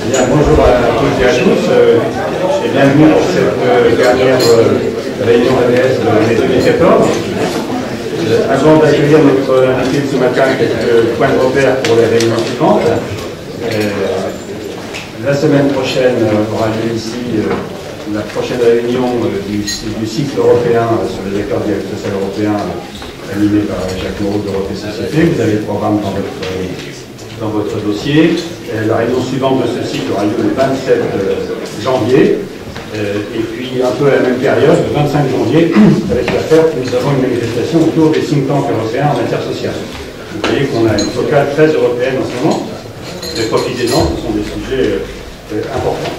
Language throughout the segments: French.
Bien, bonjour à toutes et à tous et bienvenue pour cette dernière réunion ADS de l'année 2014. Avant d'accueillir notre invité de ce matin, quelques points de repère pour les réunions suivantes. La semaine prochaine aura lieu ici la prochaine réunion du cycle européen sur les accords du dialogue social européen animé par Jacques Moreau d'Europe et Société. Vous avez le programme dans votre dossier. La réunion suivante de ce cycle aura lieu le 27 janvier. Et puis un peu à la même période, le 25 janvier, avec l'affaire, nous avons une manifestation autour des think tanks européens en matière sociale. Vous voyez qu'on a une focale très européenne en ce moment. Et profitez-en, ce sont des sujets importants.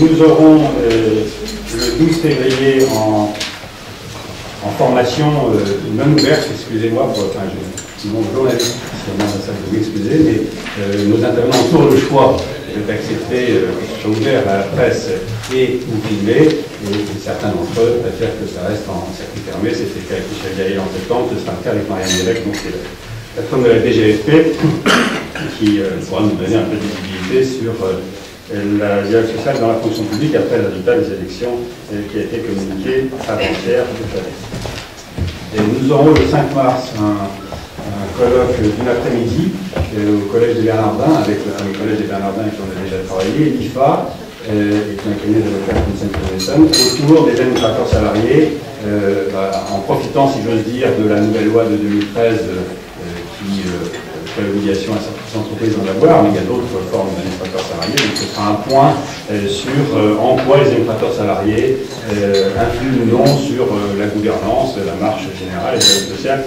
Nous aurons le 12 février en formation non ouverte, excusez-moi, mon journaliste, ça vous m'excuser, mais nos intervenants ont toujours le choix d'accepter ouvert à la presse et ou filmé, et certains d'entre eux préfèrent que ça reste en circuit fermé. C'était le cas avec Michel Gaillet en septembre, ce sera le cas avec Marianne Délec, donc c'est la patronne de la DGFP qui pourra nous donner un peu de visibilité sur la dialogue sociale dans la fonction publique après le résultat des élections qui a été communiqué avant-hier. Et nous aurons le 5 mars un colloque d'une après-midi au Collège des Bernardins, avec le Collège des Bernardins qui on a déjà travaillé, l'IFA, et un cabinet d'avocats comme Saint-Pierre, autour des administrateurs salariés, en profitant, si j'ose dire, de la nouvelle loi de 2013 qui fait l'obligation à certaines entreprises d'en avoir, mais il y a d'autres formes d'administrateurs salariés. Donc ce sera un point sur en quoi les administrateurs salariés influent ou non sur la gouvernance, la marche générale et la vie sociale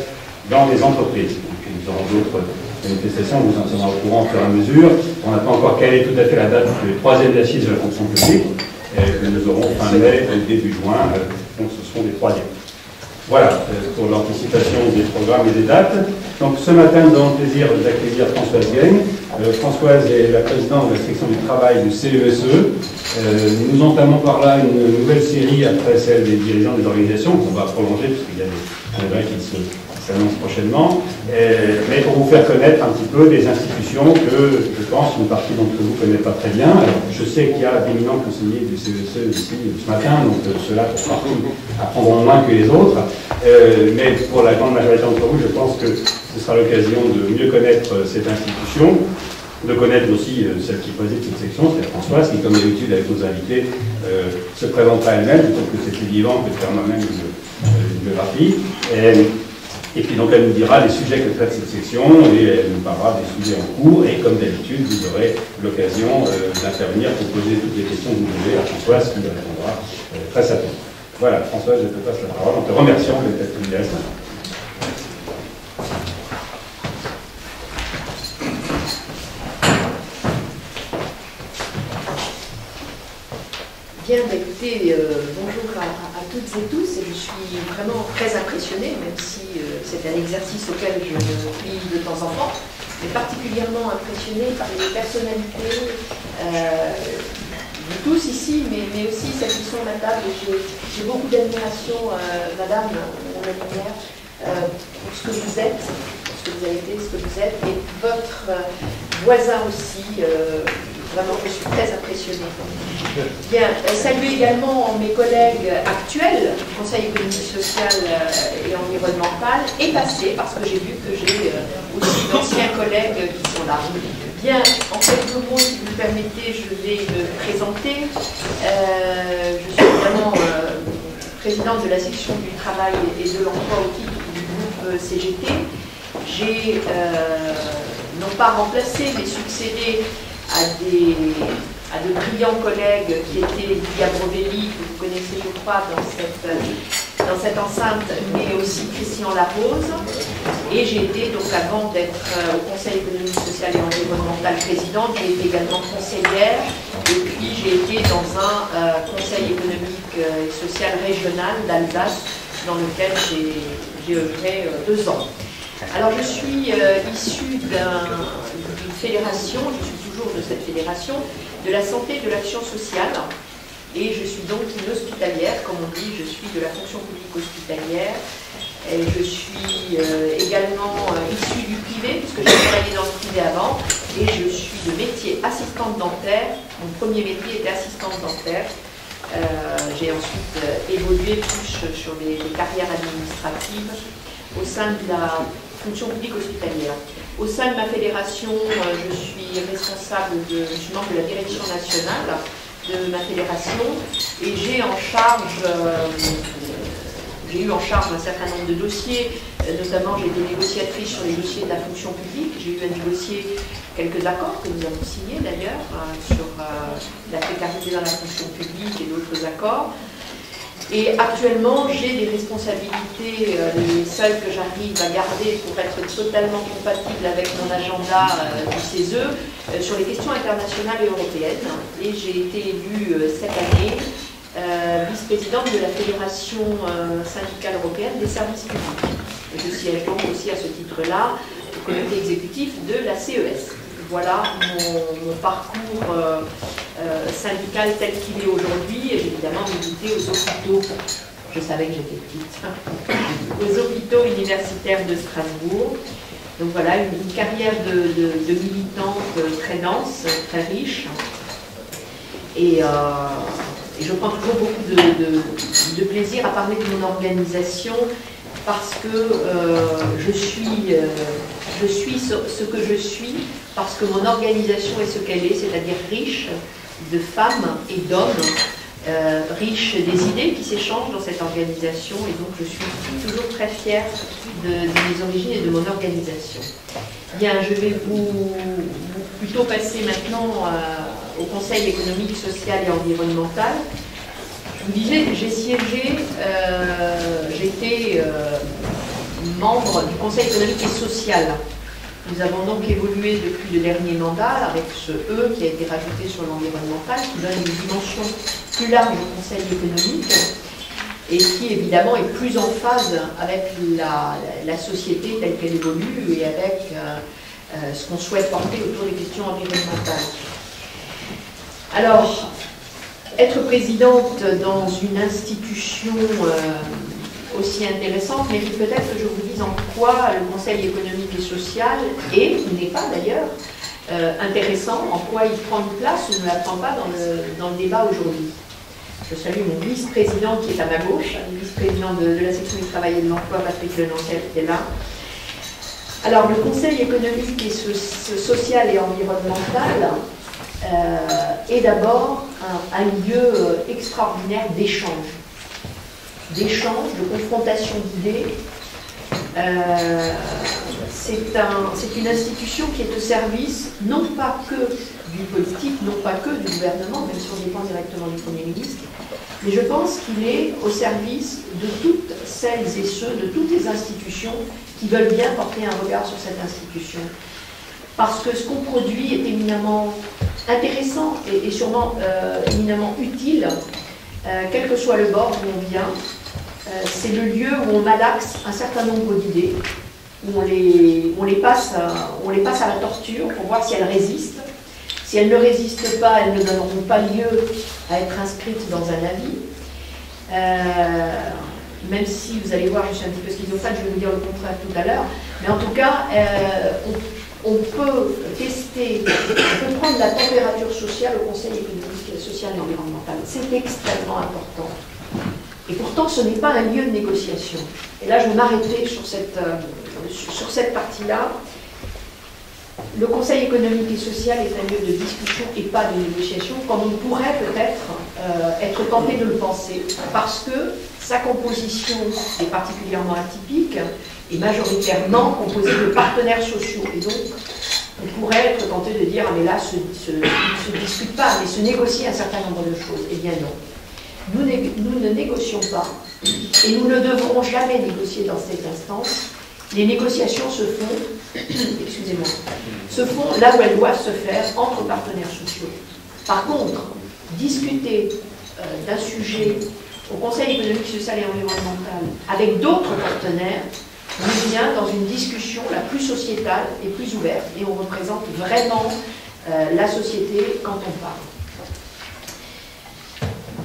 dans les entreprises. Et puis nous aurons d'autres manifestations, vous en serez au courant au fur et à mesure. On n'a pas encore calé tout à fait la date des troisièmes assises de la fonction publique, mais nous aurons fin mai, début juin, donc ce seront des troisièmes. Voilà, pour l'anticipation des programmes et des dates. Donc ce matin, nous avons le plaisir d'accueillir Françoise Gaine. Françoise est la présidente de la section du travail du CESE. Nous entamons par là une nouvelle série après celle des dirigeants des organisations, qu'on va prolonger, puisqu'il y a des congrès qui s'annoncent prochainement. Mais pour vous faire connaître un petit peu des institutions que, je pense, une partie d'entre vous ne connaît pas très bien. Alors, je sais qu'il y a d'éminents conseillers du CESE ici ce matin, donc ceux-là, pour partie, apprendront moins que les autres. Mais pour la grande majorité d'entre vous, je pense que ce sera l'occasion de mieux connaître cette institution, de connaître aussi celle qui préside cette section, c'est Françoise, qui, comme d'habitude avec nos invités, se présentera elle-même, plutôt que c'est plus vivant que de faire moi-même une biographie. Et puis donc elle nous dira les sujets que traite cette section, et elle nous parlera des sujets en cours, et comme d'habitude, vous aurez l'occasion d'intervenir pour poser toutes les questions que vous voulez à Françoise, qui répondra très certainement. Voilà, Françoise, je te passe la parole en te remerciant de t'être venue à ce matin. Bien, écoutez, bonjour à toutes et tous, et je suis vraiment très impressionnée, même si c'est un exercice auquel je me plie de temps en temps, mais particulièrement impressionnée par les personnalités de tous ici, mais aussi celles qui sont à la table. J'ai beaucoup d'admiration, Madame la Lumière, pour ce que vous êtes, pour ce que vous avez été, ce que vous êtes, et votre voisin aussi. Vraiment, je suis très impressionnée. Bien, saluer également mes collègues actuels du Conseil économique, social et environnemental, et passés, parce que j'ai vu que j'ai aussi d'anciens collègues qui sont là. Bien, en quelques mots, si vous le permettez, je vais me présenter. Je suis vraiment présidente de la section du travail et de l'emploi au titre du groupe CGT. J'ai non pas remplacé, mais succédé à de brillants collègues qui étaient Lydia Brovelli, que vous connaissez, je crois, dans cette enceinte, mais aussi Christian Larose. Et j'ai été, donc avant d'être au Conseil économique, social et environnemental présidente, j'ai été également conseillère, et puis j'ai été dans un Conseil économique et social régional d'Alsace, dans lequel j'ai œuvré 2 ans. Alors je suis issue d'une fédération, je suis toujours de cette fédération, de la santé et de l'action sociale, et je suis donc une hospitalière, comme on dit, je suis de la fonction publique hospitalière, Et je suis également issue du privé, puisque j'ai travaillé dans le privé avant, et je suis de métier assistante dentaire. Mon premier métier était assistante dentaire. J'ai ensuite évolué plus sur les carrières administratives au sein de la fonction publique hospitalière. Au sein de ma fédération, je suis responsable je suis membre de la direction nationale de ma fédération et j'ai eu en charge un certain nombre de dossiers, notamment j'ai été négociatrice sur les dossiers de la fonction publique. J'ai eu à négocier quelques accords que nous avons signés d'ailleurs sur la précarité dans la fonction publique et d'autres accords. Et actuellement, j'ai des responsabilités, les seules que j'arrive à garder pour être totalement compatible avec mon agenda du CESE, sur les questions internationales et européennes. Et j'ai été élue cette année vice-présidente de la Fédération syndicale européenne des services publics. Et je siège donc aussi à ce titre-là au comité exécutif de la CES. Voilà mon parcours syndical tel qu'il est aujourd'hui, et j'ai évidemment milité aux hôpitaux, je savais que j'étais petite, aux hôpitaux universitaires de Strasbourg. Donc voilà, une carrière de militante très dense, très riche. Et je prends toujours beaucoup de plaisir à parler de mon organisation parce que je suis ce que je suis, parce que mon organisation est ce qu'elle est, c'est-à-dire riche de femmes et d'hommes, riche des idées qui s'échangent dans cette organisation, et donc je suis toujours très fière de mes origines et de mon organisation. Bien, je vais vous plutôt passer maintenant au Conseil économique, social et environnemental. Je vous disais, j'ai siégé, j'étais membre du Conseil économique et social. Nous avons donc évolué depuis le dernier mandat avec ce E qui a été rajouté sur l'environnemental, qui donne une dimension plus large au Conseil économique et qui évidemment est plus en phase avec la société telle qu'elle évolue et avec ce qu'on souhaite porter autour des questions environnementales. Alors, être présidente dans une institution aussi intéressante mérite peut-être que je vous dise en quoi le Conseil économique et social est, ou n'est pas d'ailleurs, intéressant, en quoi il prend une place ou ne la prend pas dans le débat aujourd'hui. Je salue mon vice-président qui est à ma gauche, le vice-président de la section du travail et de l'emploi, Patrick Lenanciel, qui est là. Alors, le Conseil économique et social et environnemental est d'abord un lieu extraordinaire d'échange. D'échange, de confrontation d'idées. C'est une institution qui est au service, non pas que du politique, non pas que du gouvernement, même si on dépend directement du Premier ministre, mais je pense qu'il est au service de toutes celles et ceux, de toutes les institutions qui veulent bien porter un regard sur cette institution. Parce que ce qu'on produit est éminemment intéressant et sûrement éminemment utile, quel que soit le bord où on vient. C'est le lieu où on malaxe un certain nombre d'idées, où on les passe à la torture pour voir si elles résistent. Si elles ne résistent pas, elles ne donneront pas lieu à être inscrites dans un avis. Même si, vous allez voir, je suis un petit peu schizophrène, je vais vous dire le contraire tout à l'heure. Mais en tout cas, on peut tester, on peut prendre la température sociale au Conseil économique, social et environnemental. C'est extrêmement important. Et pourtant, ce n'est pas un lieu de négociation. Et là, je vais m'arrêter sur cette partie-là. Le Conseil économique et social est un lieu de discussion et pas de négociation, comme on pourrait peut-être être tenté de le penser, parce que sa composition est particulièrement atypique et majoritairement composée de partenaires sociaux. Et donc, on pourrait être tenté de dire, ah mais là, il ne se discute pas, mais se négocie un certain nombre de choses. Eh bien non. Nous ne négocions pas, et nous ne devrons jamais négocier dans cette instance. Les négociations se font, excusez-moi, se font là où elles doivent se faire entre partenaires sociaux. Par contre, discuter d'un sujet au Conseil économique, social et environnemental avec d'autres partenaires nous vient dans une discussion la plus sociétale et plus ouverte, et on représente vraiment la société quand on parle.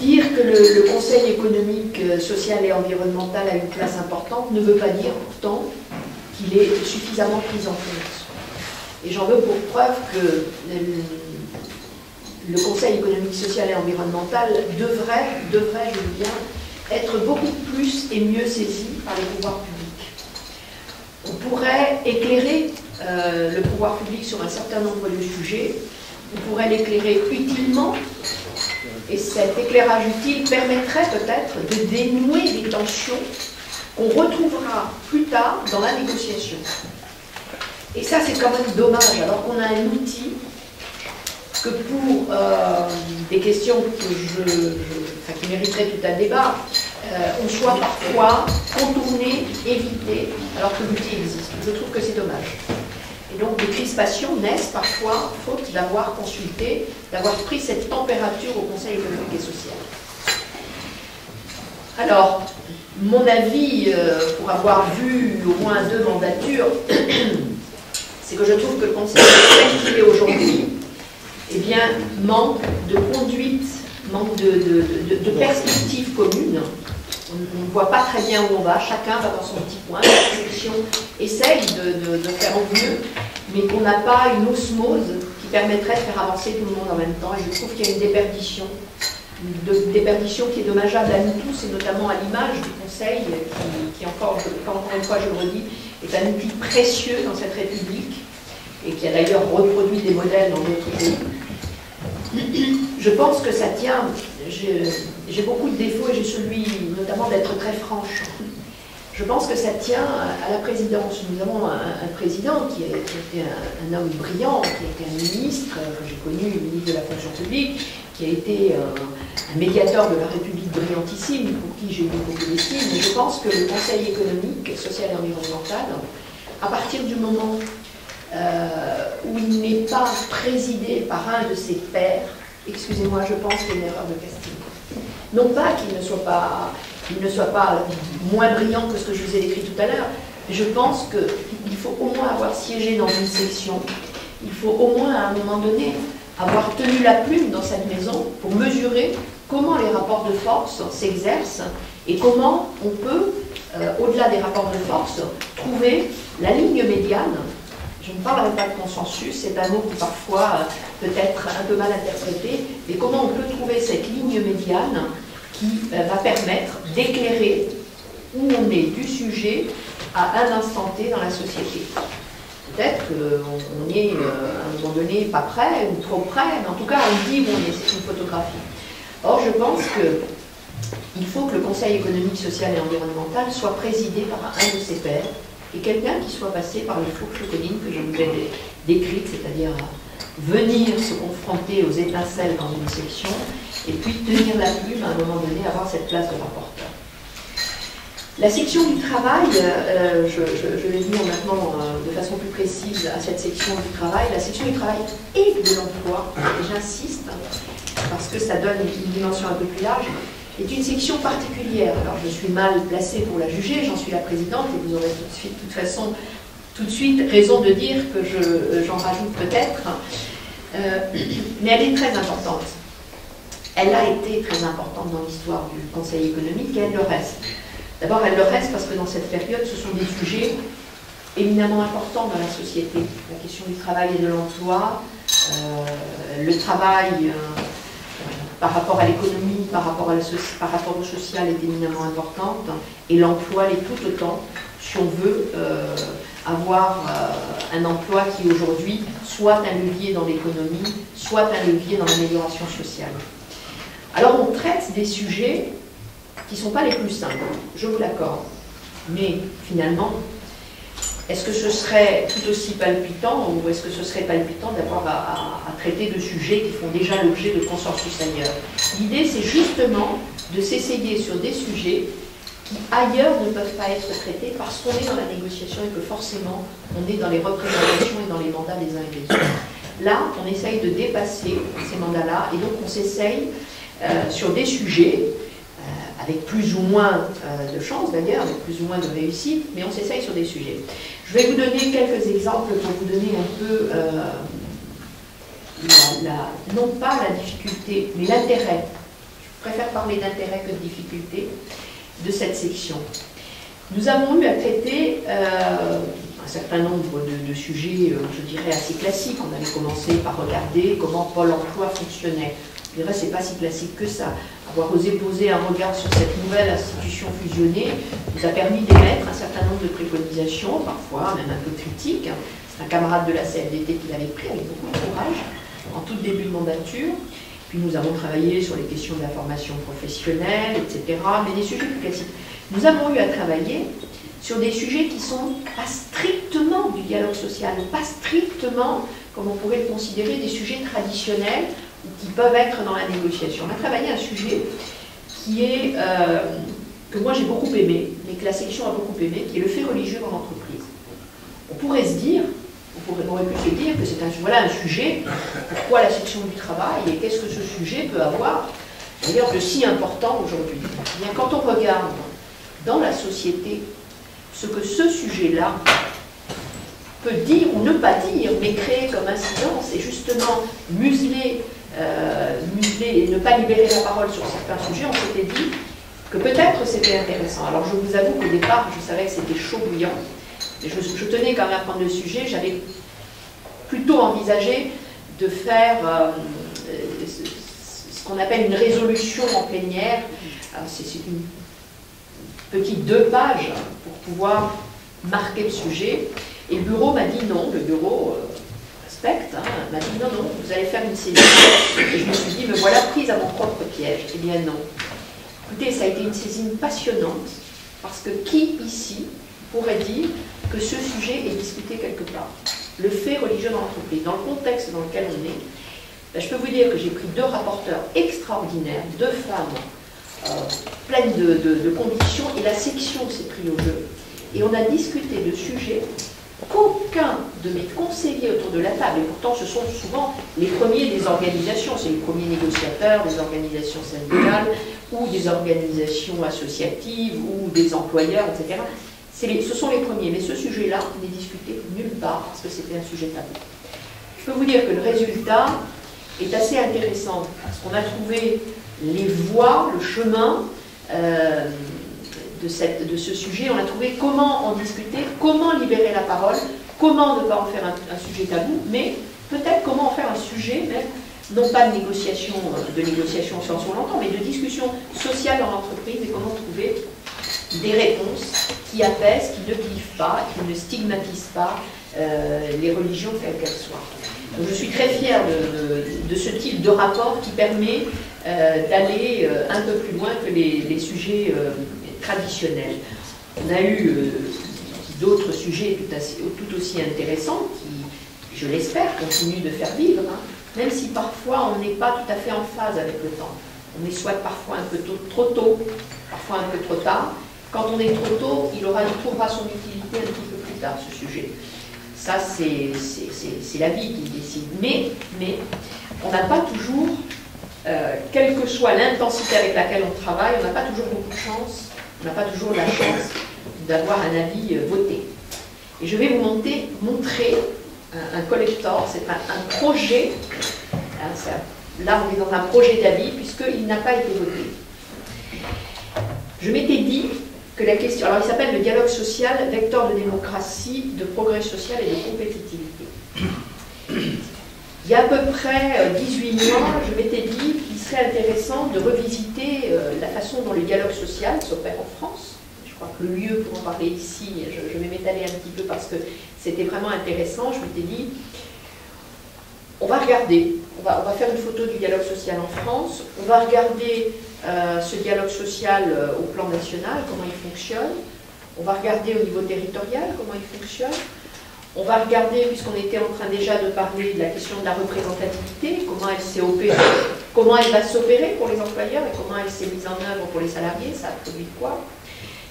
Dire que le Conseil économique, social et environnemental a une place importante ne veut pas dire pourtant qu'il est suffisamment pris en compte. Et j'en veux pour preuve que le Conseil économique, social et environnemental devrait, je veux bien, être beaucoup plus et mieux saisi par les pouvoirs publics. On pourrait éclairer le pouvoir public sur un certain nombre de sujets, on pourrait l'éclairer utilement, et cet éclairage utile permettrait peut-être de dénouer les tensions qu'on retrouvera plus tard dans la négociation. Et ça, c'est quand même dommage, alors qu'on a un outil que pour des questions qui mériteraient tout un débat, on soit parfois contourné, évité, alors que l'outil existe. Je trouve que c'est dommage. Et donc des crispations naissent parfois faute d'avoir consulté, d'avoir pris cette température au Conseil économique et social. Alors, mon avis, pour avoir vu au moins 2 mandatures, c'est que je trouve que le Conseil tel qu'il est aujourd'hui, eh bien, manque de conduite, manque de perspective commune. On ne voit pas très bien où on va, chacun va dans son petit coin, la section essaye de faire au mieux, mais qu'on n'a pas une osmose qui permettrait de faire avancer tout le monde en même temps. Et je trouve qu'il y a une déperdition qui est dommageable à nous tous, et notamment à l'image du Conseil, qui encore une fois, je le redis, est un outil précieux dans cette République, et qui a d'ailleurs reproduit des modèles dans d'autres pays. Je pense que ça tient, j'ai beaucoup de défauts et j'ai celui notamment d'être très franche. Je pense que ça tient à la présidence. Nous avons un président qui était un homme brillant, qui a été un ministre, que j'ai connu, ministre de la fonction publique, qui a été un médiateur de la République brillantissime, pour qui j'ai eu beaucoup d'estime. Mais je pense que le Conseil économique, social et environnemental, à partir du moment où il n'est pas présidé par un de ses pairs, excusez-moi, je pense qu'il y a une erreur de casting. Non pas qu'il ne soit pas moins brillant que ce que je vous ai décrit tout à l'heure, mais je pense qu'il faut au moins avoir siégé dans une section, il faut au moins à un moment donné avoir tenu la plume dans cette maison pour mesurer comment les rapports de force s'exercent et comment on peut, au-delà des rapports de force, trouver la ligne médiane. Je ne parlerai pas de consensus, c'est un mot qui parfois peut être un peu mal interprété, mais comment on peut trouver cette ligne médiane qui va permettre d'éclairer où on est du sujet à un instant T dans la société. Peut-être qu'on est à un moment donné pas près ou trop près, mais en tout cas on dit où on est, c'est une photographie. Or je pense qu'il faut que le Conseil économique, social et environnemental soit présidé par un de ses pairs, et quelqu'un qui soit passé par les fourches codines que je vous ai décrites, c'est-à-dire venir se confronter aux étincelles dans une section, et puis tenir la plume à un moment donné, avoir cette place de rapporteur. La section du travail, je vais venir maintenant de façon plus précise à cette section du travail. La section du travail et de l'emploi, et j'insiste, parce que ça donne une dimension un peu plus large, est une section particulière. Alors je suis mal placée pour la juger, j'en suis la présidente et vous aurez tout de suite raison de dire que j'en rajoute peut-être, mais elle est très importante. Elle a été très importante dans l'histoire du Conseil économique et elle le reste. D'abord elle le reste parce que dans cette période ce sont des sujets éminemment importants dans la société. La question du travail et de l'emploi, le travail par rapport à l'économie, par rapport au social est éminemment importante, et l'emploi l'est tout autant si on veut avoir un emploi qui aujourd'hui soit un levier dans l'économie, soit un levier dans l'amélioration sociale. Alors on traite des sujets qui ne sont pas les plus simples, je vous l'accorde, mais finalement, est-ce que ce serait tout aussi palpitant ou est-ce que ce serait palpitant d'avoir à traiter de sujets qui font déjà l'objet de consensus ailleurs? L'idée, c'est justement de s'essayer sur des sujets qui ailleurs ne peuvent pas être traités parce qu'on est dans la négociation et que forcément on est dans les représentations et dans les mandats des uns et des autres. Là, on essaye de dépasser ces mandats-là et donc on s'essaye sur des sujets avec plus ou moins de chance d'ailleurs, avec plus ou moins de réussite, mais on s'essaye sur des sujets. Je vais vous donner quelques exemples pour vous donner un peu, non pas la difficulté, mais l'intérêt Je préfère parler d'intérêt que de difficulté de cette section. Nous avons eu à traiter un certain nombre de sujets, je dirais, assez classiques. On avait commencé par regarder comment Pôle emploi fonctionnait. Je dirais, c'est pas si classique que ça. Avoir osé poser un regard sur cette nouvelle institution fusionnée nous a permis d'émettre un certain nombre de préconisations, parfois même un peu critiques. C'est un camarade de la CFDT qui l'avait pris avec beaucoup de courage, en tout début de mandature. Puis nous avons travaillé sur les questions de la formation professionnelle, etc., mais des sujets plus classiques. Nous avons eu à travailler sur des sujets qui ne sont pas strictement du dialogue social, pas strictement, comme on pourrait le considérer, des sujets traditionnels ou qui peuvent être dans la négociation. On a travaillé un sujet qui est, que moi j'ai beaucoup aimé, mais que la section a beaucoup aimé, qui est le fait religieux en entreprise. On pourrait se dire, on aurait pu se dire que c'est voilà un sujet, pourquoi la section du travail et qu'est-ce que ce sujet peut avoir d'ailleurs de si important aujourd'hui. Eh bien, quand on regarde dans la société ce que ce sujet-là peut dire ou ne pas dire, mais créer comme incidence et justement museler et ne pas libérer la parole sur certains sujets, on s'était dit que peut-être c'était intéressant. Alors je vous avoue qu'au départ, je savais que c'était chaud bouillant, mais je tenais quand même à prendre le sujet. J'avais plutôt envisagé de faire ce qu'on appelle une résolution en plénière. C'est une petite 2 pages pour pouvoir marquer le sujet. Et le bureau m'a dit non, le bureau respecte, m'a dit non, non, vous allez faire une saisine. Et je me suis dit, me voilà prise à mon propre piège. Eh bien non. Écoutez, ça a été une saisine passionnante, parce que qui ici pourrait dire que ce sujet est discuté quelque part? Le fait religieux dans l'entreprise, dans le contexte dans lequel on est, ben, je peux vous dire que j'ai pris 2 rapporteurs extraordinaires, 2 femmes pleines de conditions, et la section s'est prise au jeu. Et on a discuté de sujets qu'aucun de mes conseillers autour de la table, et pourtant ce sont souvent les premiers des organisations, c'est les premiers négociateurs des organisations syndicales ou des organisations associatives ou des employeurs, etc. Ce sont les premiers, mais ce sujet-là n'est discuté nulle part parce que c'était un sujet tabou. Je peux vous dire que le résultat est assez intéressant parce qu'on a trouvé les voies, le chemin de ce sujet. On a trouvé comment en discuter, comment libérer la parole, comment ne pas en faire un sujet tabou, mais peut-être comment en faire un sujet même, non pas de négociation au sens où on l'entend, mais de discussion sociale dans l'entreprise, et comment trouver des réponses qui apaisent, qui ne clivent pas, qui ne stigmatisent pas les religions quelles qu'elles soient. Donc je suis très fière de ce type de rapport qui permet d'aller un peu plus loin que les sujets traditionnels. On a eu d'autres sujets tout aussi intéressants qui, je l'espère, continuent de faire vivre, même si parfois on n'est pas tout à fait en phase avec le temps. On est soit parfois un peu trop tôt, parfois un peu trop tard. Quand on est trop tôt, il trouvera son utilité un petit peu plus tard, ce sujet. Ça, c'est la vie qui décide. Mais on n'a pas toujours, quelle que soit l'intensité avec laquelle on travaille, on n'a pas toujours beaucoup de chance, on n'a pas toujours la chance d'avoir un avis voté. Et je vais vous montrer un collector, c'est un projet, là on est dans un projet d'avis, puisqu'il n'a pas été voté. Je m'étais dit que la question, alors il s'appelle le dialogue social, vecteur de démocratie, de progrès social et de compétitivité. Il y a à peu près 18 mois, je m'étais dit qu'il serait intéressant de revisiter la façon dont le dialogue social s'opère en France. Je crois que le lieu pour en parler ici, je vais m'étaler un petit peu parce que c'était vraiment intéressant. Je m'étais dit, on va regarder, on va faire une photo du dialogue social en France, on va regarder ce dialogue social au plan national, comment il fonctionne, on va regarder au niveau territorial comment il fonctionne, on va regarder, puisqu'on était en train déjà de parler de la question de la représentativité, comment elle s'est opérée, comment elle va s'opérer pour les employeurs et comment elle s'est mise en œuvre pour les salariés, ça a produit quoi.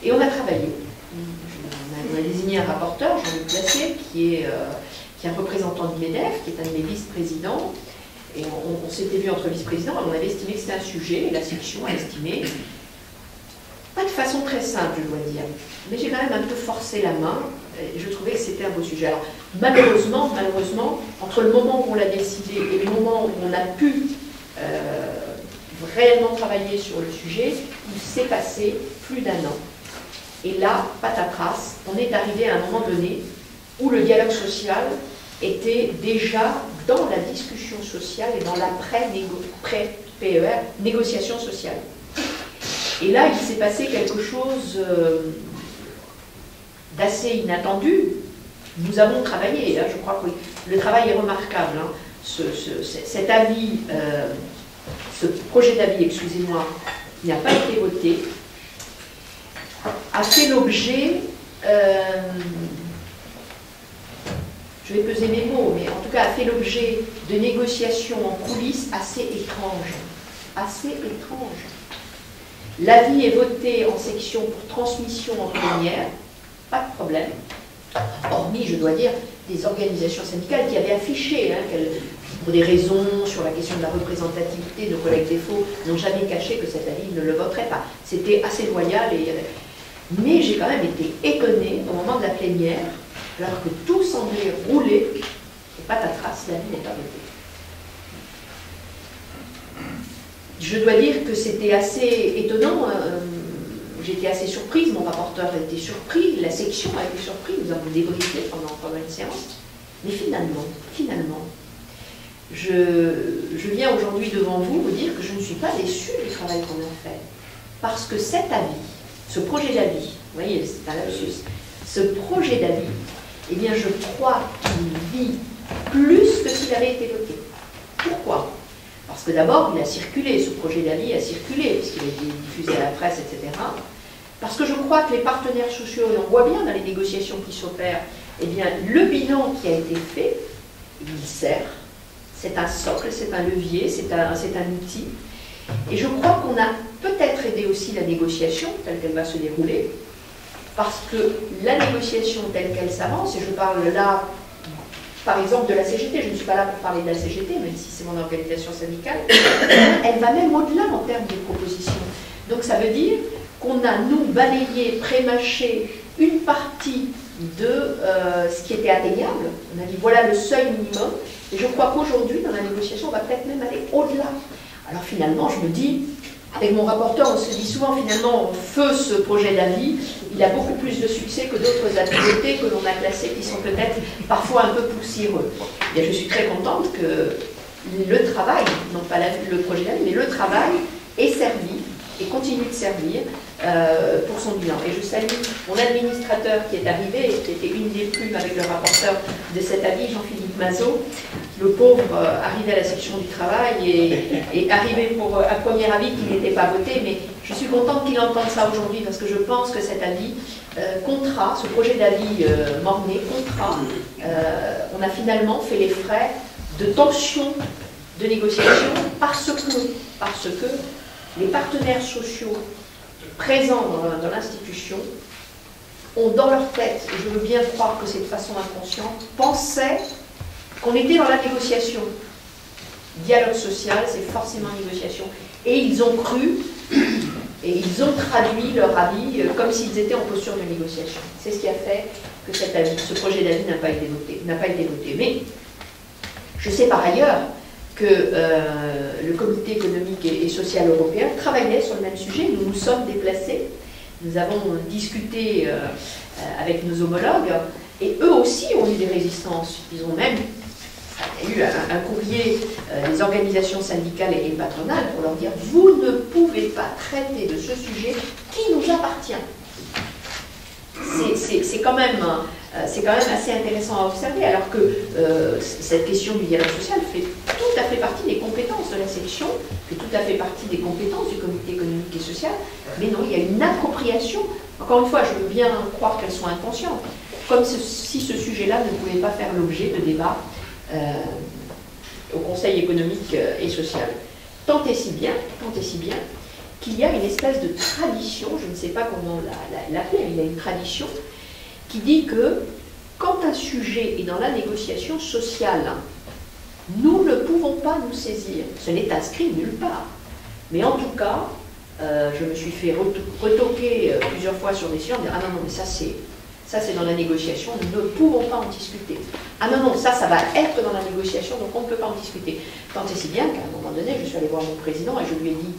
Et on a travaillé. On a désigné un rapporteur, Jean-Luc Glacier, qui est un représentant de l'IMEDEF, qui est un de mes vice-présidents. Et on s'était vu entre vice-présidents, on avait estimé que c'était un sujet, et la section a estimé, pas de façon très simple, je dois dire, mais j'ai quand même un peu forcé la main, et je trouvais que c'était un beau sujet. Alors, malheureusement, entre le moment où on l'a décidé et le moment où on a pu réellement travaillé sur le sujet, il s'est passé plus d'1 an. Et là, patatras, on est arrivé à un moment donné où le dialogue social était déjà dans la discussion sociale et dans la pré-PER, négociation sociale. Et là, il s'est passé quelque chose d'assez inattendu. Nous avons travaillé, hein, je crois que le travail est remarquable. Hein. Cet avis, ce projet d'avis, excusez-moi, qui n'a pas été voté, a fait l'objet, je vais peser mes mots, mais en tout cas a fait l'objet de négociations en coulisses assez étranges. Assez étranges. L'avis est voté en section pour transmission en plénière, pas de problème. Hormis, je dois dire, des organisations syndicales qui avaient affiché, hein, pour des raisons sur la question de la représentativité, nos collègues défauts n'ont jamais caché que cet avis ne le voterait pas. C'était assez loyal. Mais j'ai quand même été étonnée au moment de la plénière, alors que tout semblait rouler, et patatras, l'avis n'est pas voté. Je dois dire que c'était assez étonnant. J'étais assez surprise, mon rapporteur a été surpris, la section a été surprise, nous avons débriefé pendant une séance. Mais finalement, je viens aujourd'hui devant vous dire que je ne suis pas déçue du travail qu'on a fait. Parce que cet avis, ce projet d'avis, vous voyez, c'est un lapsus, ce projet d'avis, eh bien je crois qu'il vit plus que s'il avait été voté. Pourquoi ? Parce que d'abord, il a circulé, ce projet d'avis a circulé, puisqu'il a été diffusé à la presse, etc. Parce que je crois que les partenaires sociaux, et on voit bien dans les négociations qui s'opèrent, eh bien, le bilan qui a été fait, il sert. C'est un socle, c'est un levier, c'est un outil. Et je crois qu'on a peut-être aidé aussi la négociation, telle qu'elle va se dérouler, parce que la négociation telle qu'elle s'avance, et je parle là, par exemple, de la CGT, je ne suis pas là pour parler de la CGT, même si c'est mon organisation syndicale, elle va même au-delà en termes de propositions. Donc ça veut dire qu'on a, nous, balayé, prémâché une partie de ce qui était atteignable. On a dit voilà le seuil minimum, et je crois qu'aujourd'hui, dans la négociation, on va peut-être même aller au-delà. Alors finalement, je me dis, avec mon rapporteur, on se dit souvent, finalement, on fait ce projet d'avis, il a beaucoup plus de succès que d'autres activités que l'on a classées, qui sont peut-être parfois un peu poussiéreux. Et je suis très contente que le travail, non pas le projet d'avis, mais le travail est servi et continue de servir pour son bilan. Et je salue mon administrateur qui est arrivé, qui était une des plumes avec le rapporteur de cet avis, Jean-Philippe Mazot. Le pauvre arrivé à la section du travail et arrivé pour un premier avis qui n'était pas voté, mais je suis contente qu'il entende ça aujourd'hui parce que je pense que cet avis comptera, ce projet d'avis Mornay comptera. On a finalement fait les frais de tension de négociation parce que les partenaires sociaux présents dans l'institution ont dans leur tête, et je veux bien croire que c'est de façon inconsciente, pensaient qu'on était dans la négociation. Dialogue social, c'est forcément négociation. Et ils ont cru, et ils ont traduit leur avis comme s'ils étaient en posture de négociation. C'est ce qui a fait que ce projet d'avis n'a pas été voté. Mais je sais par ailleurs que le Comité économique et social européen travaillait sur le même sujet. Nous nous sommes déplacés, nous avons discuté avec nos homologues, et eux aussi ont eu des résistances. Ils ont même eu un courrier des organisations syndicales et patronales pour leur dire « Vous ne pouvez pas traiter de ce sujet qui nous appartient ». C'est quand même assez intéressant à observer, alors que cette question du dialogue social fait tout à fait partie des compétences de la section, fait tout à fait partie des compétences du comité économique et social, mais non, il y a une appropriation. Encore une fois, je veux bien croire qu'elles sont inconscientes, comme si ce sujet-là ne pouvait pas faire l'objet de débats au Conseil économique et social. Tant et si bien qu'il y a une espèce de tradition, je ne sais pas comment l'appeler, mais il y a une tradition qui dit que quand un sujet est dans la négociation sociale, nous ne pouvons pas nous saisir. Ce n'est inscrit nulle part. Mais en tout cas, je me suis fait retoquer plusieurs fois sur des sujets en disant « Ah non, non, mais ça c'est dans la négociation, nous ne pouvons pas en discuter. Ah non, non, ça va être dans la négociation. » négociation, donc on ne peut pas en discuter. Tant et si bien qu'à un moment donné, je suis allée voir mon président et je lui ai dit,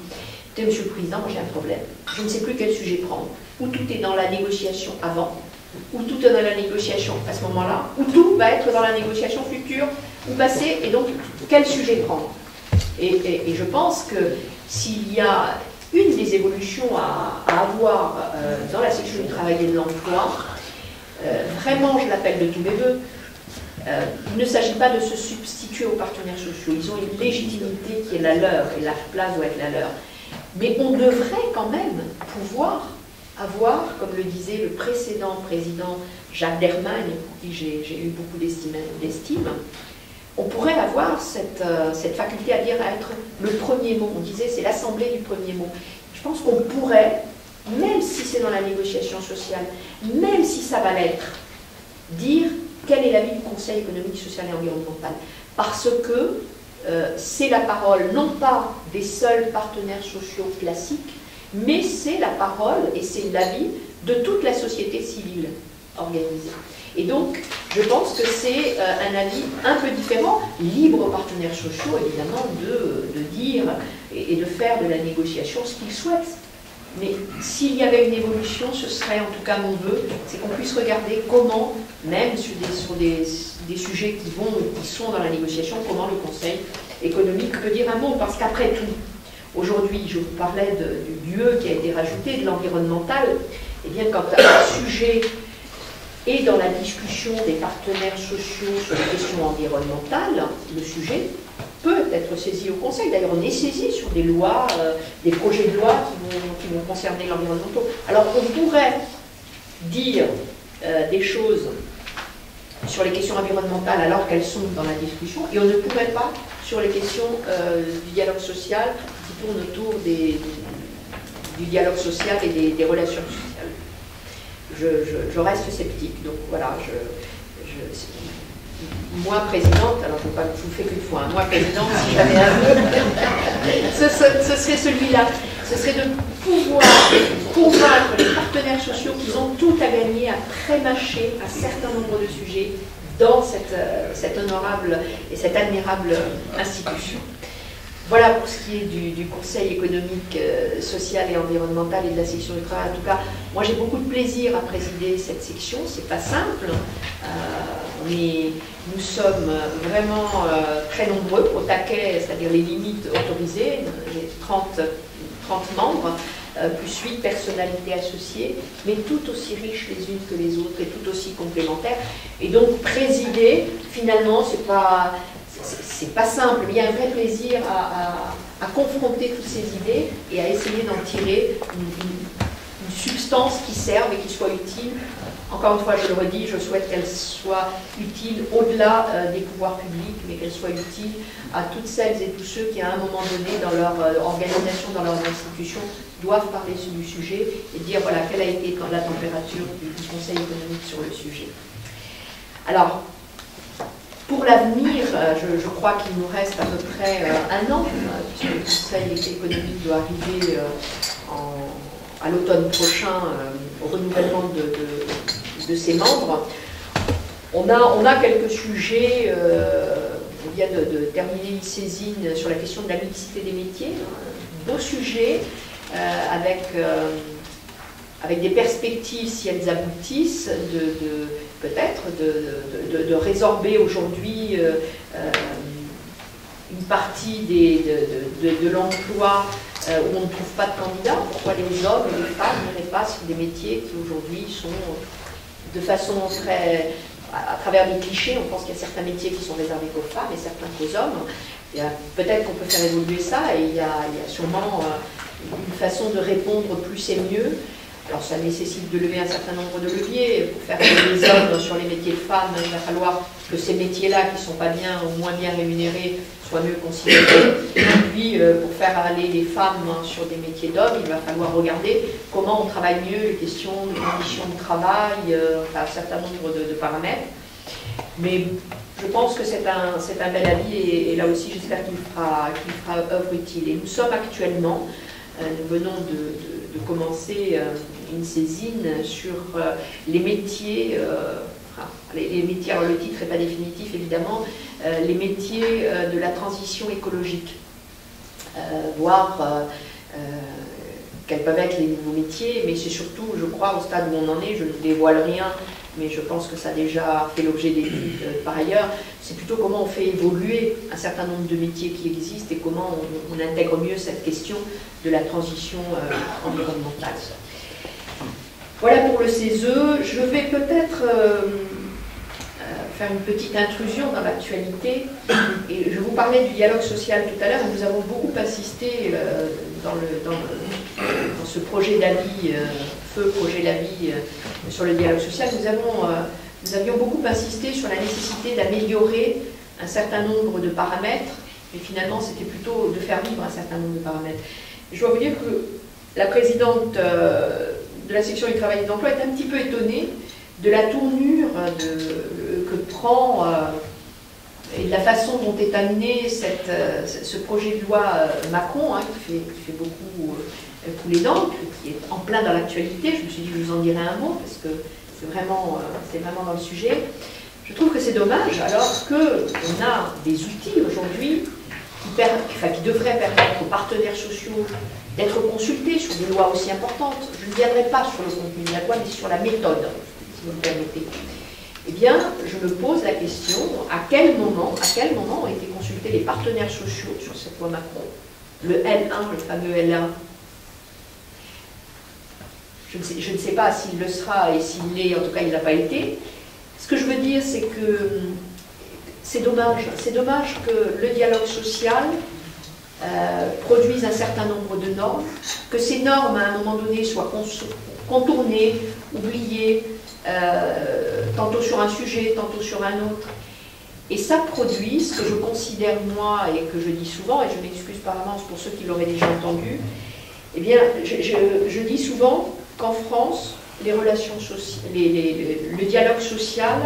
écoutez, monsieur le président, moi j'ai un problème. Je ne sais plus quel sujet prendre. Ou tout est dans la négociation avant, ou tout est dans la négociation à ce moment-là, ou tout va être dans la négociation future, ou passée, et donc quel sujet prendre. Et je pense que s'il y a une des évolutions à avoir dans la section du travail et de l'emploi, vraiment je l'appelle de tous mes voeux, il ne s'agit pas de se substituer aux partenaires sociaux. Ils ont une légitimité qui est la leur, et la place doit être la leur. Mais on devrait quand même pouvoir avoir, comme le disait le précédent président Jacques Dermagne, pour qui j'ai eu beaucoup d'estime, on pourrait avoir cette faculté à dire, à être le premier mot. On disait c'est l'assemblée du premier mot. Je pense qu'on pourrait, même si c'est dans la négociation sociale, même si ça va l'être, dire quel est l'avis du Conseil économique, social et environnemental. Parce que c'est la parole, non pas des seuls partenaires sociaux classiques, mais c'est la parole et c'est l'avis de toute la société civile organisée. Et donc, je pense que c'est un avis un peu différent, libre aux partenaires sociaux, évidemment, de dire et de faire de la négociation ce qu'ils souhaitent. Mais s'il y avait une évolution, ce serait en tout cas mon vœu, c'est qu'on puisse regarder comment, même sur des sujets qui sont dans la négociation, comment le Conseil économique peut dire un mot. Parce qu'après tout, aujourd'hui, je vous parlais du E qui a été rajouté, de l'environnemental, et bien quand un sujet est dans la discussion des partenaires sociaux sur les questions environnementales, le sujet peut être saisi au Conseil. D'ailleurs, on est saisi sur des lois, des projets de loi qui vont concerner l'environnemental. Alors, on pourrait dire des choses sur les questions environnementales alors qu'elles sont dans la discussion, et on ne pourrait pas sur les questions du dialogue social qui tournent autour du dialoge social et des relations sociales. Je reste sceptique. Donc voilà, moi présidente, alors je vous fais qu'une fois, moi présidente, si j'avais un vœu, ce serait celui-là. Ce serait de pouvoir convaincre les partenaires sociaux qu'ils ont tout à gagner à pré-mâcher un certain nombre de sujets dans cette honorable et cette admirable institution. Voilà pour ce qui est du Conseil économique, social et environnemental et de la section du travail. En tout cas, moi j'ai beaucoup de plaisir à présider cette section. C'est pas simple, mais nous sommes vraiment très nombreux au taquet, c'est-à-dire les limites autorisées, les 30 membres, plus 8 personnalités associées, mais tout aussi riches les unes que les autres et tout aussi complémentaires. Et donc présider, finalement, c'est pas simple, mais il y a un vrai plaisir à confronter toutes ces idées et à essayer d'en tirer une substance qui serve et qui soit utile. Encore une fois, je le redis, je souhaite qu'elle soit utile au-delà des pouvoirs publics, mais qu'elle soit utile à toutes celles et tous ceux qui, à un moment donné, dans leur organisation, dans leurs institutions, doivent parler du sujet et dire, voilà, quelle a été la température du Conseil économique sur le sujet. Alors, pour l'avenir, je crois qu'il nous reste à peu près un an, puisque le Conseil économique doit arriver à l'automne prochain au renouvellement de ses membres. On a quelques sujets, on vient de terminer une saisine sur la question de la mixité des métiers, un beau sujet avec des perspectives, si elles aboutissent, peut-être de résorber aujourd'hui une partie de l'emploi où on ne trouve pas de candidats. Pourquoi les hommes et les femmes n'iraient pas sur des métiers qui aujourd'hui sont de façon très... à travers des clichés, on pense qu'il y a certains métiers qui sont réservés qu'aux femmes et certains qu'aux hommes. Peut-être qu'on peut faire évoluer ça, et il y a sûrement une façon de répondre plus et mieux. Alors ça nécessite de lever un certain nombre de leviers. Pour faire des hommes sur les métiers de femmes, il va falloir que ces métiers-là, qui ne sont pas bien ou moins bien rémunérés, soient mieux considérés. Et puis, pour faire aller les femmes sur des métiers d'hommes, il va falloir regarder comment on travaille mieux les questions de conditions de travail, enfin, un certain nombre de paramètres. Mais je pense que c'est un bel avis, et là aussi j'espère qu'il fera œuvre utile. Et nous sommes actuellement, nous venons de commencer une saisine sur les métiers, les métiers, alors le titre n'est pas définitif évidemment, les métiers de la transition écologique, voir quels peuvent être les nouveaux métiers, mais c'est surtout, je crois, au stade où on en est, je ne dévoile rien, mais je pense que ça a déjà fait l'objet d'études par ailleurs, c'est plutôt comment on fait évoluer un certain nombre de métiers qui existent et comment on intègre mieux cette question de la transition environnementale. Voilà pour le CESE. Je vais peut-être faire une petite intrusion dans l'actualité. Et je vous parlais du dialogue social tout à l'heure. Nous avons beaucoup insisté dans ce projet d'avis, feu projet d'avis sur le dialogue social. Nous avions beaucoup insisté sur la nécessité d'améliorer un certain nombre de paramètres. Et finalement, c'était plutôt de faire vivre un certain nombre de paramètres. Je dois vous dire que la présidente de la section du travail et de l'emploi est un petit peu étonnée de la tournure que prend et de la façon dont est amené ce projet de loi Macron, qui fait beaucoup couler d'encre, qui est en plein dans l'actualité. Je me suis dit que je vous en dirai un mot, parce que c'est vraiment dans le sujet. Je trouve que c'est dommage, alors qu'on a des outils aujourd'hui qui devraient permettre aux partenaires sociaux d'être consultés sur des lois aussi importantes. Je ne viendrai pas sur le contenu de la loi, mais sur la méthode, si vous me permettez. Eh bien, je me pose la question, à quel moment ont été consultés les partenaires sociaux sur cette loi Macron? Le L1, le fameux L1, je ne sais pas s'il le sera et s'il l'est, en tout cas il n'a pas été. Ce que je veux dire, c'est que c'est dommage. C'est dommage que le dialogue social produise un certain nombre de normes, que ces normes, à un moment donné, soient contournées, oubliées, tantôt sur un sujet, tantôt sur un autre. Et ça produit ce que je considère, moi, et que je dis souvent, et je m'excuse par avance pour ceux qui l'auraient déjà entendu, eh bien, je dis souvent qu'en France, les relations le dialogue social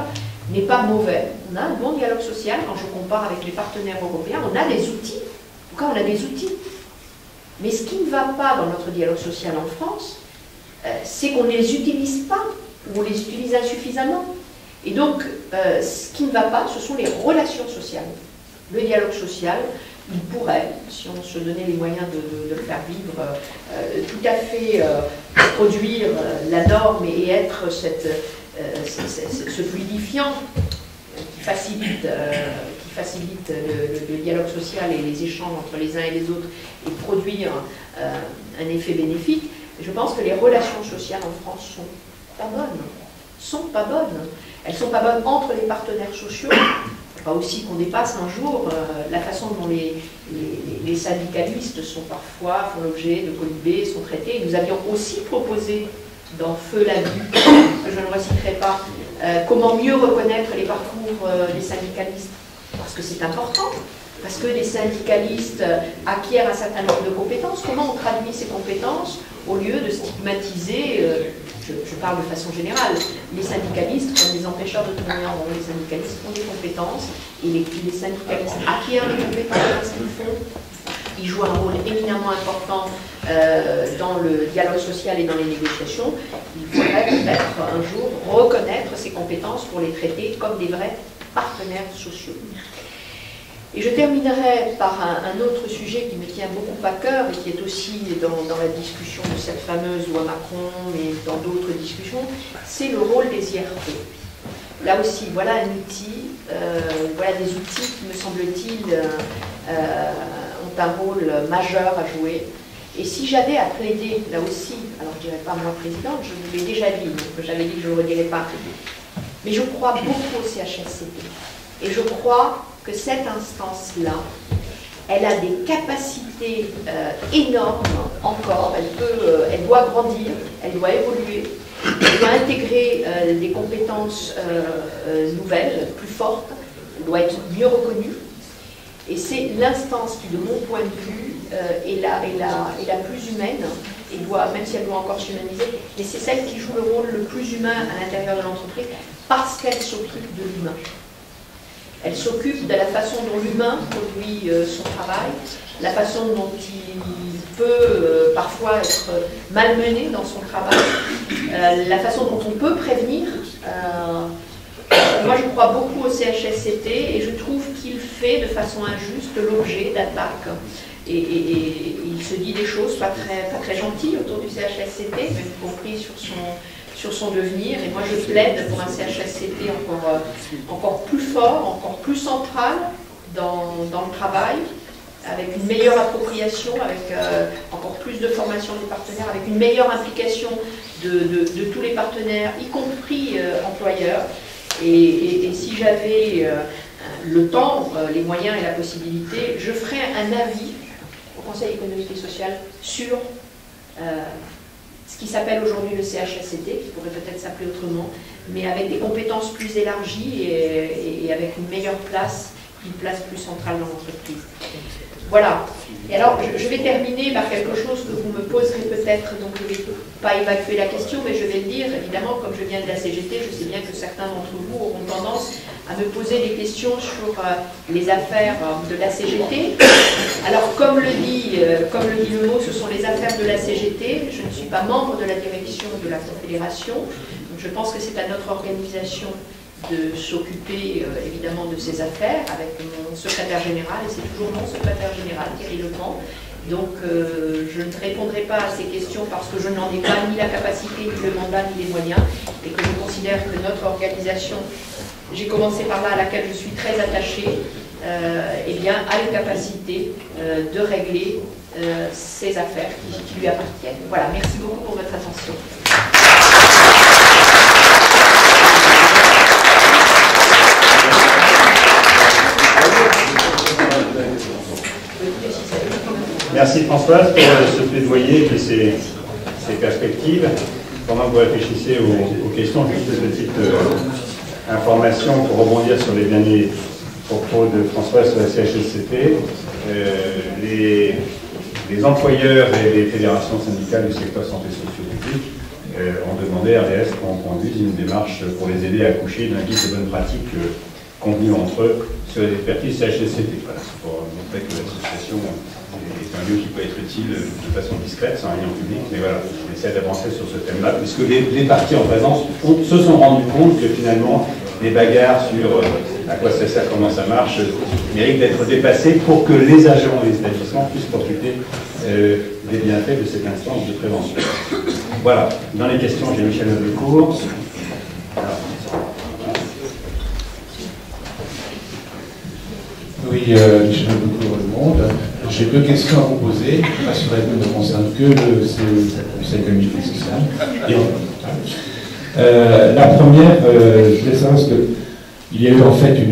n'est pas mauvais. On a un bon dialogue social, quand je compare avec les partenaires européens, on a des outils. En tout cas, on a des outils. Mais ce qui ne va pas dans notre dialogue social en France, c'est qu'on ne les utilise pas, ou on les utilise insuffisamment. Et donc, ce qui ne va pas, ce sont les relations sociales. Le dialogue social, il pourrait, si on se donnait les moyens de le faire vivre, tout à fait produire la norme et être ce fluidifiant qui facilite le dialogue social et les échanges entre les uns et les autres et produire un effet bénéfique. Je pense que les relations sociales en France sont pas bonnes. Elles sont pas bonnes entre les partenaires sociaux. Pas aussi qu'on dépasse un jour la façon dont les syndicalistes font l'objet de colibés, sont traités. Nous avions aussi proposé dans Feu la vie, que je ne reciterai pas, comment mieux reconnaître les parcours des syndicalistes. Parce que c'est important, parce que les syndicalistes acquièrent un certain nombre de compétences. Comment on traduit ces compétences au lieu de stigmatiser, je parle de façon générale, les syndicalistes comme des empêcheurs d'autonomie. Les syndicalistes ont des compétences et les syndicalistes acquièrent des compétences dans ce qu'ils font. Ils jouent un rôle éminemment important dans le dialogue social et dans les négociations. Il faudrait peut-être un jour reconnaître ces compétences pour les traiter comme des vrais partenaires sociaux. Et je terminerai par un autre sujet qui me tient beaucoup à cœur et qui est aussi dans la discussion de cette fameuse loi Macron et dans d'autres discussions, c'est le rôle des IRP. Là aussi, voilà un outil, voilà des outils qui, me semble-t-il, ont un rôle majeur à jouer. Et si j'avais à plaider, là aussi, alors je ne dirais pas moi présidente, je vous l'ai déjà dit, donc j'avais dit que je ne le redirais pas, mais je crois beaucoup au CHSCT. Et je crois que cette instance-là, elle a des capacités énormes encore, elle doit grandir, elle doit évoluer, elle doit intégrer des compétences nouvelles, plus fortes, elle doit être mieux reconnue. Et c'est l'instance qui, de mon point de vue, est la plus humaine, et doit, même si elle doit encore s'humaniser, mais c'est celle qui joue le rôle le plus humain à l'intérieur de l'entreprise, parce qu'elle s'occupe de l'humain. Elle s'occupe de la façon dont l'humain produit son travail, la façon dont il peut parfois être malmené dans son travail, la façon dont on peut prévenir moi je crois beaucoup au CHSCT et je trouve qu'il fait de façon injuste l'objet d'attaques. Et il se dit des choses pas très gentilles autour du CHSCT, même compris sur son devenir. Et moi je plaide pour un CHSCT encore plus fort, encore plus central dans le travail, avec une meilleure appropriation, avec encore plus de formation des partenaires, avec une meilleure implication de tous les partenaires, y compris employeurs. Et si j'avais le temps, les moyens et la possibilité, je ferais un avis au Conseil économique et social sur ce qui s'appelle aujourd'hui le CHSCT, qui pourrait peut-être s'appeler autrement, mais avec des compétences plus élargies et avec une meilleure place, une place plus centrale dans l'entreprise. Voilà. Et alors, je vais terminer par quelque chose que vous me poserez peut-être, donc je ne vais pas évacuer la question, mais je vais le dire, évidemment, comme je viens de la CGT, je sais bien que certains d'entre vous auront tendance à me poser des questions sur les affaires de la CGT. Alors, comme le dit le mot, ce sont les affaires de la CGT, je ne suis pas membre de la direction de la Confédération, donc je pense que c'est à notre organisation de s'occuper évidemment de ces affaires avec mon secrétaire général, et c'est toujours mon secrétaire général, Thierry Lepant. Donc je ne répondrai pas à ces questions parce que je n'en ai pas ni la capacité, ni le mandat, ni les moyens, et que je considère que notre organisation, j'ai commencé par là, à laquelle je suis très attachée, eh bien, a les capacités de régler ces affaires qui lui appartiennent. Voilà, merci beaucoup pour votre attention. Merci Françoise pour ce plaidoyer et ces perspectives. Pendant que vous réfléchissez aux questions, juste une petite information pour rebondir sur les derniers propos de Françoise sur la CHSCT. Les employeurs et les fédérations syndicales du secteur santé socio-publique ont demandé à RDS qu'on conduise une démarche pour les aider à accoucher d'un guide de bonnes pratiques convenu entre eux sur les expertises CHSCT. Voilà, pour montrer que l'association est un lieu qui peut être utile de façon discrète, sans réunion publique, mais voilà, on essaie d'avancer sur ce thème-là, puisque les parties en présence se sont rendus compte que finalement, les bagarres sur à quoi ça sert, comment ça marche, méritent d'être dépassées pour que les agents et les établissements puissent profiter des bienfaits de cette instance de prévention. Voilà, dans les questions, j'ai Michel Lecourt. Oui, Michel Lecourt, Le Monde. J'ai deux questions à vous poser. Rassurez-vous, ne concerne que le Conseil économique et social. La première, je voulais savoir ce que il y a eu en fait un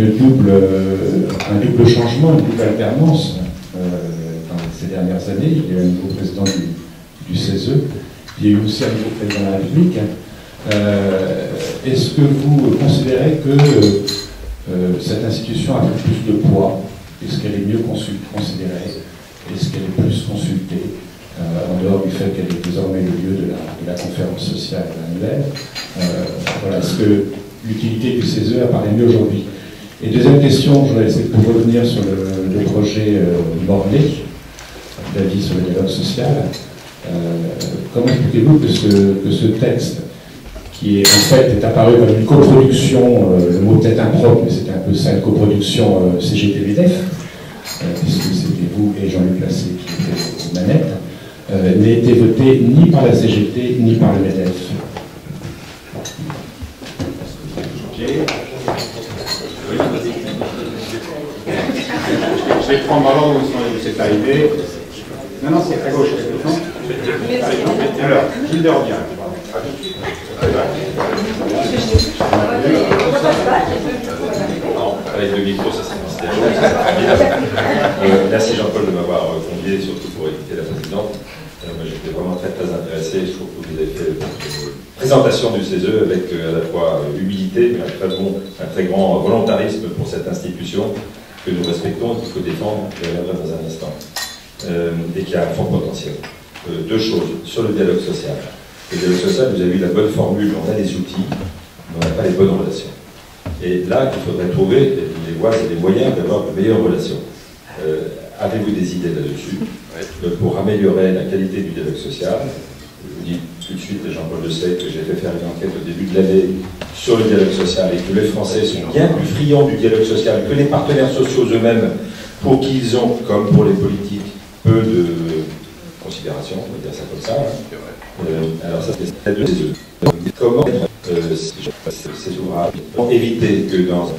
double changement, une double alternance dans ces dernières années. Il y a eu un nouveau président du CESE, il y a eu aussi un nouveau président de la République. Est-ce que vous considérez que cette institution a plus de poids? Est-ce qu'elle est mieux considérée? Est-ce qu'elle est plus consultée en dehors du fait qu'elle est désormais le lieu de la conférence sociale annuelle? Voilà, est-ce que l'utilité du CESE apparaît mieux aujourd'hui? Et deuxième question, je voudrais essayer de revenir sur le projet Mornay, d'avis sur le dialogue social. Comment expliquez-vous que ce texte, qui est, en fait est apparu comme une coproduction, le mot peut-être impropre, mais c'était un peu ça, une coproduction CGT-MEDEF, puisque c'était vous et Jean-Luc Lassé qui étaient aux manettes, n'a été voté ni par la CGT ni par le MEDEF. Je vais prendre l'ordre où c'est arrivé. Non, c'est à gauche. Alors, Gilles Derbien. Avec le micro, ça c'est merci Jean-Paul de m'avoir convié, surtout pour écouter la présidente. Moi j'étais vraiment très intéressé. Je trouve que vous avez fait une présentation du CESE avec à la fois humilité, mais un très grand volontarisme pour cette institution que nous respectons et qu'il faut défendre, je reviendrai dans un instant, et qui a un fort potentiel. Deux choses. Sur le dialogue social. Le dialogue social, vous avez eu la bonne formule, on a des outils, mais on n'a pas les bonnes relations. Et là, il faudrait trouver les voies et les moyens d'avoir de meilleures relations. Avez-vous des idées là-dessus pour améliorer la qualité du dialogue social? Je vous dis tout de suite, Jean-Paul Le Sec, que j'ai fait faire une enquête au début de l'année sur le dialogue social et que les Français sont bien plus friands du dialogue social que les partenaires sociaux eux-mêmes, pour qui ils ont, comme pour les politiques, peu de considération, on va dire ça comme ça. Alors ça, c'est de comment ces ouvrages pour éviter que dans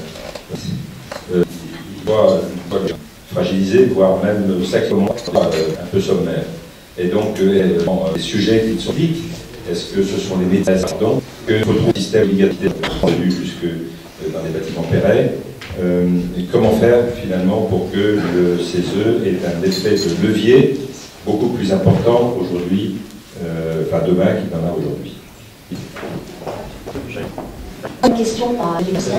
fragilisé, voire même sacrément un peu sommaire. Et donc, les sujets qui sont dits, est-ce que ce sont les médias que retrouve le système obligatoire jusque dans les bâtiments Perret, et comment faire finalement pour que le CESE ait un effet de levier beaucoup plus important aujourd'hui, enfin demain qu'il n'en a aujourd'hui. Une question par l'université.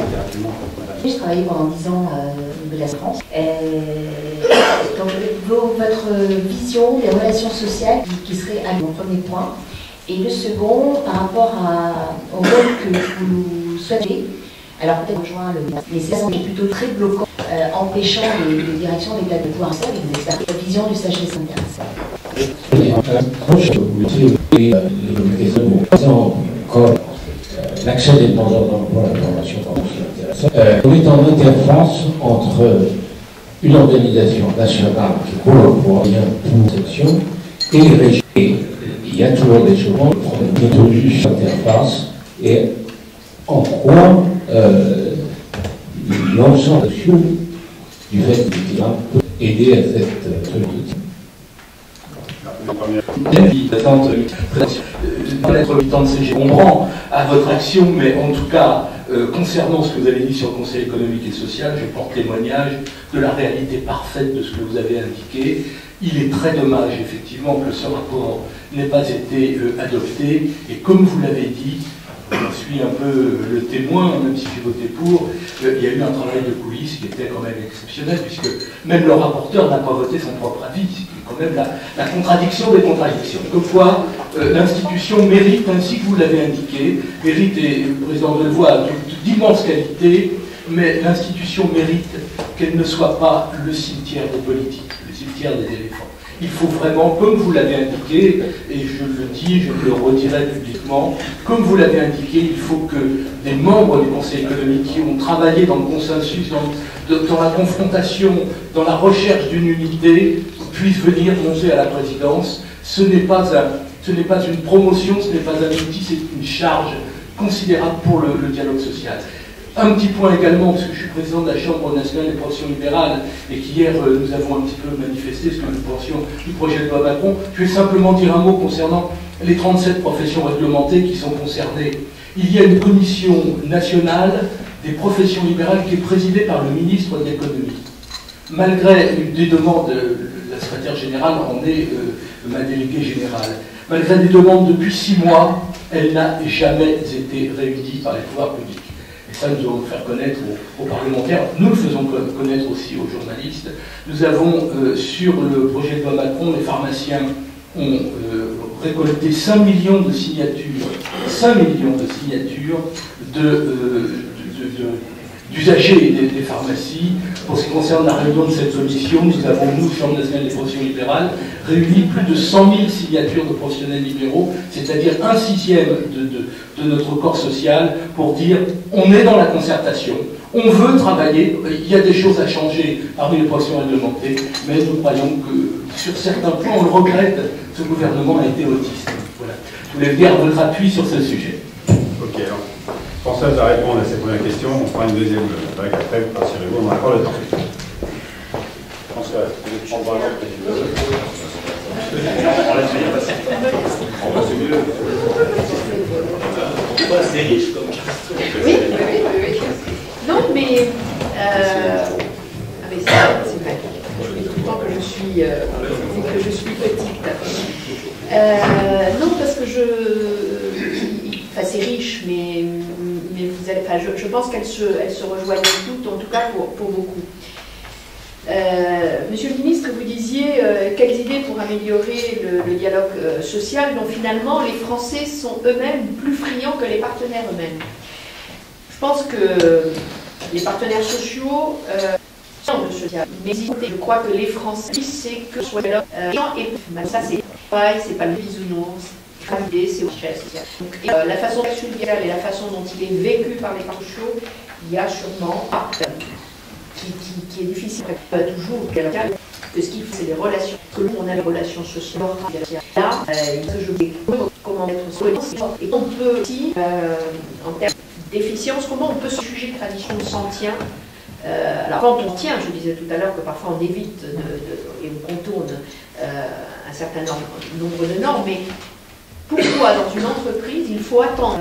J'ai travaillé pendant 10 ans au niveau de la France. Donc, votre vision des relations sociales qui serait mon premier point. Et le second, par rapport au rôle que vous souhaitez, alors peut-être rejoindre mais c'est plutôt très bloquant, empêchant les directions des pouvoirs sociaux et des experts. La vision du sagesse intéressante. L'accès des demandeurs d'emploi à la formation on est en interface entre une organisation nationale qui collabore bien pour cette action et les régions. Il y a toujours des choses, le problème de cette interface et en quoi l'ensemble du fait qu'il peut aider à cette politique. Dans l'être militant de CG, on rend à votre action, mais en tout cas, concernant ce que vous avez dit sur le Conseil économique et social, je porte témoignage de la réalité parfaite de ce que vous avez indiqué. Il est très dommage, effectivement, que ce rapport n'ait pas été adopté, et comme vous l'avez dit, je suis un peu le témoin, même si j'ai voté pour, il y a eu un travail de coulisses qui était quand même exceptionnel, puisque même le rapporteur n'a pas voté son propre avis, ce qui est quand même la contradiction des contradictions. Comme quoi, l'institution mérite, ainsi que vous l'avez indiqué, mérite, et le président Delevoye a d'immenses qualités, mais l'institution mérite qu'elle ne soit pas le cimetière des politiques, le cimetière des éléphants. Il faut vraiment, comme vous l'avez indiqué, et je le dis, je le redirai publiquement, comme vous l'avez indiqué, il faut que des membres du Conseil économique qui ont travaillé dans le consensus, dans la confrontation, dans la recherche d'une unité, puissent venir monter à la présidence. Ce n'est pas une promotion, ce n'est pas un outil, c'est une charge considérable pour le dialogue social. Un petit point également, parce que je suis président de la Chambre nationale des professions libérales et qu'hier nous avons un petit peu manifesté ce que nous pensions du projet de loi Macron, je vais simplement dire un mot concernant les 37 professions réglementées qui sont concernées. Il y a une commission nationale des professions libérales qui est présidée par le ministre de l'économie. Malgré des demandes, la secrétaire générale en est ma déléguée générale. Malgré des demandes depuis 6 mois, elle n'a jamais été réunie par les pouvoirs publics. Et ça, nous allons le faire connaître aux parlementaires. Nous le faisons connaître aussi aux journalistes. Nous avons, sur le projet de loi Macron, les pharmaciens ont récolté 5 millions de signatures, 5 millions de signatures d'usagers des pharmacies. Pour ce qui concerne la réunion de cette commission, nous avons, nous, Chambre nationale des professions libérales, réuni plus de 100 000 signatures de professionnels libéraux, c'est-à-dire 1/6 de notre corps social, pour dire on est dans la concertation, on veut travailler, il y a des choses à changer parmi les professions réglementées, mais nous croyons que sur certains points, on le regrette, ce gouvernement a été autiste. Voilà. Je voulais dire votre appui sur ce sujet. Ok, alors. Françoise va répondre à cette première question, on fera une deuxième vague après, rassurez-vous, on n'a pas le temps. Françoise, vous êtes chambre à c'est riche comme oui. Non, mais c'est vrai. Je dis tout le temps que je suis petite. Non, parce que c'est riche, mais vous allez, je pense qu'elles se rejoignent toutes, en tout cas pour beaucoup. Monsieur le ministre, vous disiez quelles idées pour améliorer le dialogue social, dont finalement les Français sont eux-mêmes plus friands que les partenaires eux-mêmes. Je pense que les partenaires sociaux mais je crois que les Français, c'est que soit et ça c'est pareil, c'est pas le bisounours. c'est au chef. La façon sexuelle et la façon dont il est vécu par les parents sociaux, il y a sûrement qui est difficile toujours que ce qu'il faut, c'est les relations, que l'on a les relations sociales. Là, je vais comment mettre et on peut aussi, en termes d'efficience, comment on peut se juger de tradition s'en tient. Alors quand on tient, je disais tout à l'heure que parfois on évite et on contourne un certain nombre de normes, mais pourquoi dans une entreprise il faut attendre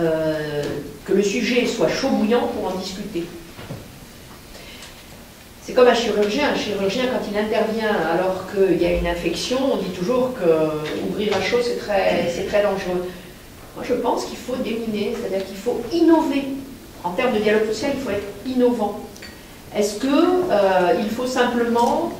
que le sujet soit chaud bouillant pour en discuter? C'est comme un chirurgien quand il intervient alors qu'il y a une infection, on dit toujours qu'ouvrir à chaud c'est très dangereux. Moi je pense qu'il faut déminer, c'est-à-dire qu'il faut innover. En termes de dialogue social, il faut être innovant. Est-ce qu'il faut simplement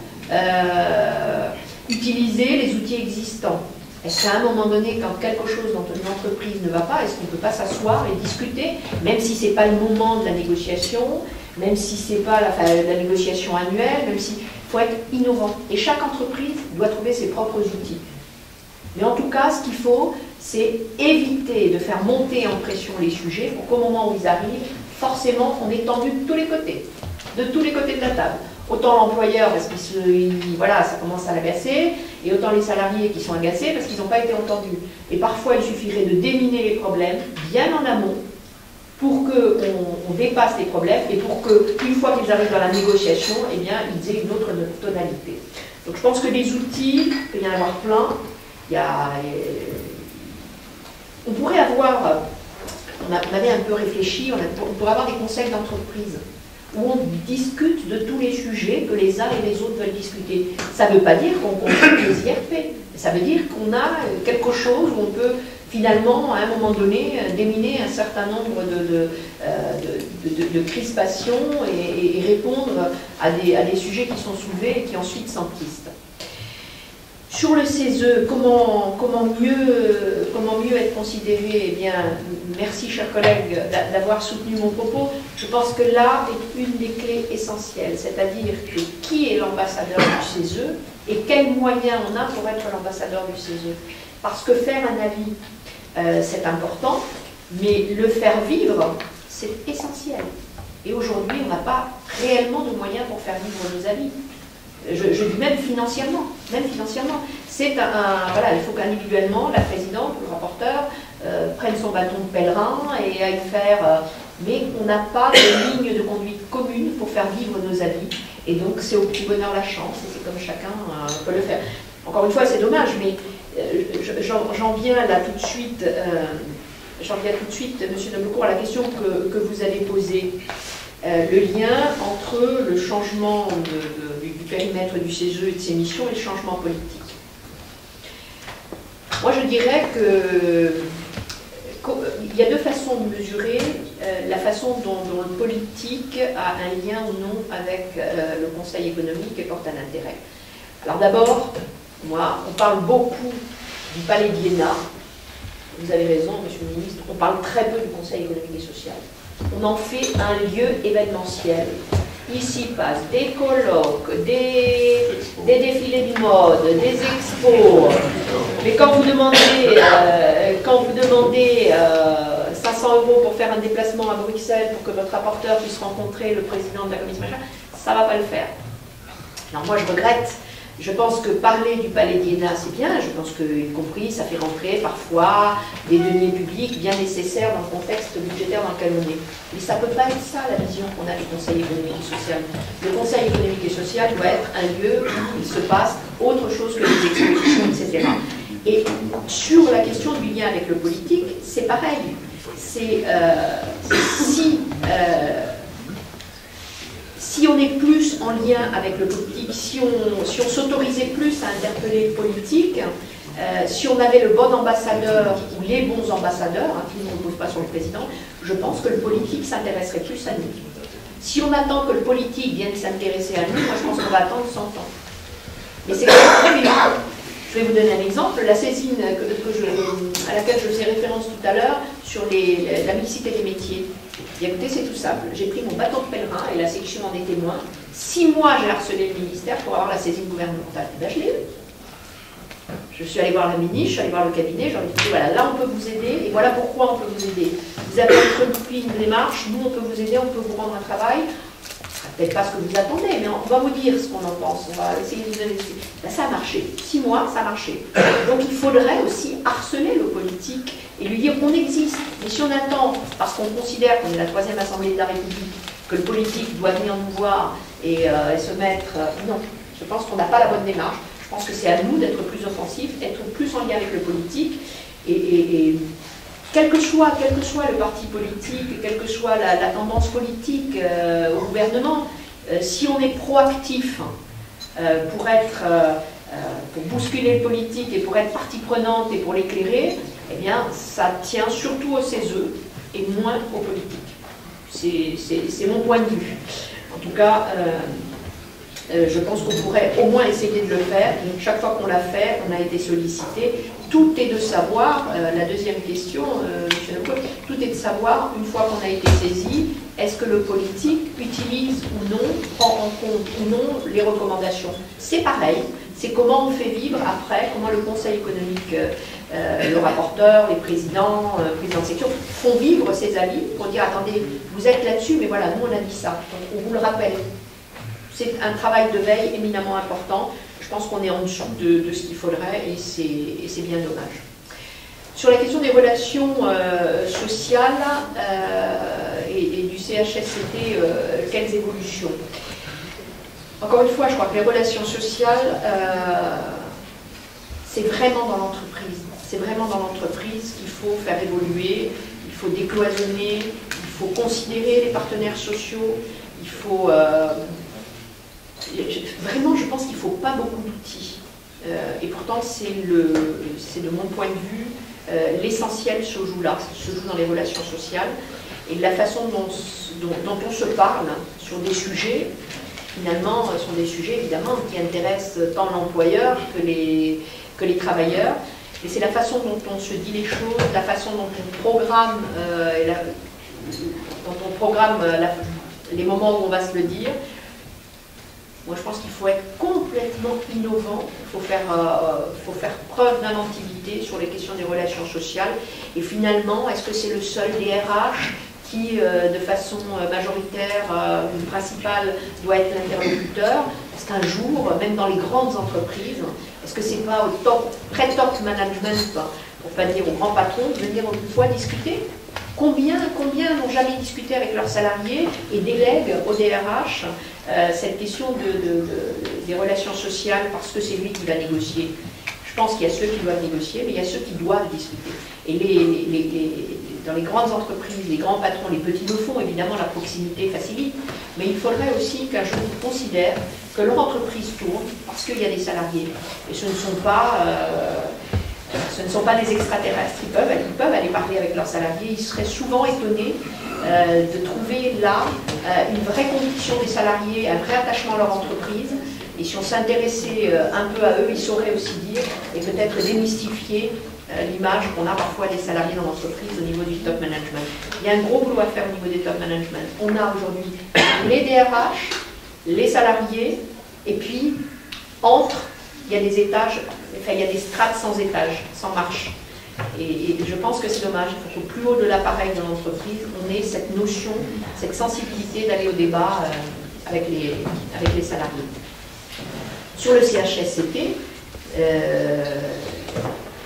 utiliser les outils existants? Est-ce qu'à un moment donné, quand quelque chose dans une entreprise ne va pas, est-ce qu'on ne peut pas s'asseoir et discuter, même si ce n'est pas le moment de la négociation, même si ce n'est pas la négociation annuelle, même si il faut être innovant. Et chaque entreprise doit trouver ses propres outils. Mais en tout cas, ce qu'il faut, c'est éviter de faire monter en pression les sujets pour qu'au moment où ils arrivent, forcément, on est tendu de tous les côtés de la table. Autant l'employeur parce voilà, ça commence à l'agacer, et autant les salariés qui sont agacés parce qu'ils n'ont pas été entendus. Et parfois, il suffirait de déminer les problèmes bien en amont pour qu'on dépasse les problèmes et pour qu'une fois qu'ils arrivent dans la négociation, eh bien, ils aient une autre tonalité. Donc je pense que les outils, il y en a avoir plein. On pourrait avoir, on avait un peu réfléchi, on pourrait avoir des conseils d'entreprise où on discute de tous les sujets que les uns et les autres veulent discuter. Ça ne veut pas dire qu'on comprend les IRP, ça veut dire qu'on a quelque chose où on peut finalement, à un moment donné, déminer un certain nombre de crispations et répondre à des sujets qui sont soulevés et qui ensuite s'emplistent. Sur le CESE, comment mieux être considéré? Eh bien, merci, chers collègues, d'avoir soutenu mon propos. Je pense que là est une des clés essentielles, c'est-à-dire que qui est l'ambassadeur du CESE et quels moyens on a pour être l'ambassadeur du CESE. Parce que faire un avis, c'est important, mais le faire vivre, c'est essentiel. Et aujourd'hui, on n'a pas réellement de moyens pour faire vivre nos avis. Je dis même financièrement. C'est voilà, il faut qu'individuellement, la présidente, le rapporteur, prenne son bâton de pèlerin et aille faire. Mais on n'a pas de ligne de conduite commune pour faire vivre nos avis. Et donc, c'est au petit bonheur la chance, et c'est comme chacun peut le faire. Encore une fois, c'est dommage, mais j'en viens là tout de suite. Monsieur Noblecourt, à la question que vous avez posée. Le lien entre le changement du périmètre du CESE et de ses missions et le changement politique. Moi, je dirais qu'il y a deux façons de mesurer la façon dont le politique a un lien ou non avec le Conseil économique et porte un intérêt. Alors d'abord, on parle beaucoup du Palais d'Iéna. Vous avez raison, Monsieur le Ministre, on parle très peu du Conseil économique et social. On en fait un lieu événementiel. Ici passent des colloques, des défilés de mode, des expos. Mais quand vous demandez 500 € pour faire un déplacement à Bruxelles pour que votre rapporteur puisse rencontrer le président de la commission machin, ça ne va pas le faire. Alors moi je regrette. Je pense que parler du Palais d'Iéna, c'est bien. Je pense que, y compris, ça fait rentrer parfois des deniers publics bien nécessaires dans le contexte budgétaire dans lequel on est. Mais ça ne peut pas être ça, la vision qu'on a du Conseil économique et social. Le Conseil économique et social doit être un lieu où il se passe autre chose que les expositions, etc. Et sur la question du lien avec le politique, c'est pareil. Si on est plus en lien avec le politique, si on s'autorisait plus à interpeller le politique, si on avait le bon ambassadeur ou les bons ambassadeurs, qui ne reposent pas sur le président, je pense que le politique s'intéresserait plus à nous. Si on attend que le politique vienne s'intéresser à nous, moi je pense qu'on va attendre 100 ans. Mais c'est quand même. Je vais vous donner un exemple, la saisine à laquelle je faisais référence tout à l'heure sur la mixité des métiers. Et écoutez, c'est tout simple. J'ai pris mon bâton de pèlerin et la section en est témoin. 6 mois, j'ai harcelé le ministère pour avoir la saisine gouvernementale. Ben, je l'ai eu. Je suis allée voir la ministre, je suis allée voir le cabinet, j'aurais dit voilà, là on peut vous aider et voilà pourquoi on peut vous aider. Vous avez entrepris une démarche, nous on peut vous aider, on peut vous rendre un travail. Peut-être pas ce que vous attendez, mais on va vous dire ce qu'on en pense, on va essayer de vous donner. Ben, ça a marché, 6 mois, ça a marché. Donc il faudrait aussi harceler le politique et lui dire qu'on existe. Mais si on attend, parce qu'on considère qu'on est la 3e Assemblée de la République, que le politique doit venir nous voir et se mettre... non, je pense qu'on n'a pas la bonne démarche. Je pense que c'est à nous d'être plus offensifs, être plus en lien avec le politique et quel que soit le parti politique, quelle que soit la tendance politique au gouvernement, si on est proactif pour bousculer le politique et pour être partie prenante et pour l'éclairer, eh bien, ça tient surtout au CESE et moins aux politiques. C'est mon point de vue. En tout cas, je pense qu'on pourrait au moins essayer de le faire. Donc, chaque fois qu'on l'a fait, on a été sollicité. Tout est de savoir, la deuxième question, M. Lecoq, tout est de savoir, une fois qu'on a été saisi, est-ce que le politique utilise ou non, prend en compte ou non les recommandations. C'est pareil, c'est comment on fait vivre après, comment le Conseil économique, le rapporteur, les présidents de section font vivre ces avis pour dire attendez, vous êtes là-dessus, mais voilà, nous on a dit ça, donc on vous le rappelle. C'est un travail de veille éminemment important. Je pense qu'on est en dessous de ce qu'il faudrait et c'est bien dommage. Sur la question des relations sociales et du CHSCT, quelles évolutions? Encore une fois, je crois que les relations sociales, c'est vraiment dans l'entreprise. C'est vraiment dans l'entreprise qu'il faut faire évoluer, il faut décloisonner, il faut considérer les partenaires sociaux, il faut... vraiment, je pense qu'il ne faut pas beaucoup d'outils. Et pourtant, c'est de mon point de vue, l'essentiel se joue là, se joue dans les relations sociales. Et la façon dont on se parle sur des sujets, finalement, sont des sujets, évidemment, qui intéressent tant l'employeur que les travailleurs. Et c'est la façon dont on se dit les choses, la façon dont on programme, les moments où on va se le dire. Moi, je pense qu'il faut être complètement innovant, il faut faire preuve d'inventivité sur les questions des relations sociales. Et finalement, est-ce que c'est le seul DRH qui, de façon majoritaire, principale, doit être l'interlocuteur? Est-ce qu'un jour, même dans les grandes entreprises, est-ce que c'est pas au pré-top management, pour pas dire au grand patron, de venir une fois discuter? Combien n'ont jamais discuté avec leurs salariés et délèguent au DRH cette question des relations sociales parce que c'est lui qui va négocier? Je pense qu'il y a ceux qui doivent négocier, mais il y a ceux qui doivent discuter. Et dans les grandes entreprises, les grands patrons, les petits le font, évidemment, la proximité facilite, mais il faudrait aussi qu'un jour ils considèrent que leur entreprise tourne parce qu'il y a des salariés. Et ce ne sont pas des extraterrestres, ils peuvent aller parler avec leurs salariés, ils seraient souvent étonnés de trouver là une vraie conviction des salariés, un vrai attachement à leur entreprise, et si on s'intéressait un peu à eux, ils sauraient aussi dire, et peut-être démystifier l'image qu'on a parfois des salariés dans l'entreprise au niveau du top management. Il y a un gros boulot à faire au niveau des top management. On a aujourd'hui les DRH, les salariés, et puis entre, il y a des étages, enfin, il y a des strates sans étage, sans marche. Et je pense que c'est dommage. Il faut qu'au plus haut de l'appareil de l'entreprise, on ait cette notion, cette sensibilité d'aller au débat avec les salariés. Sur le CHSCT,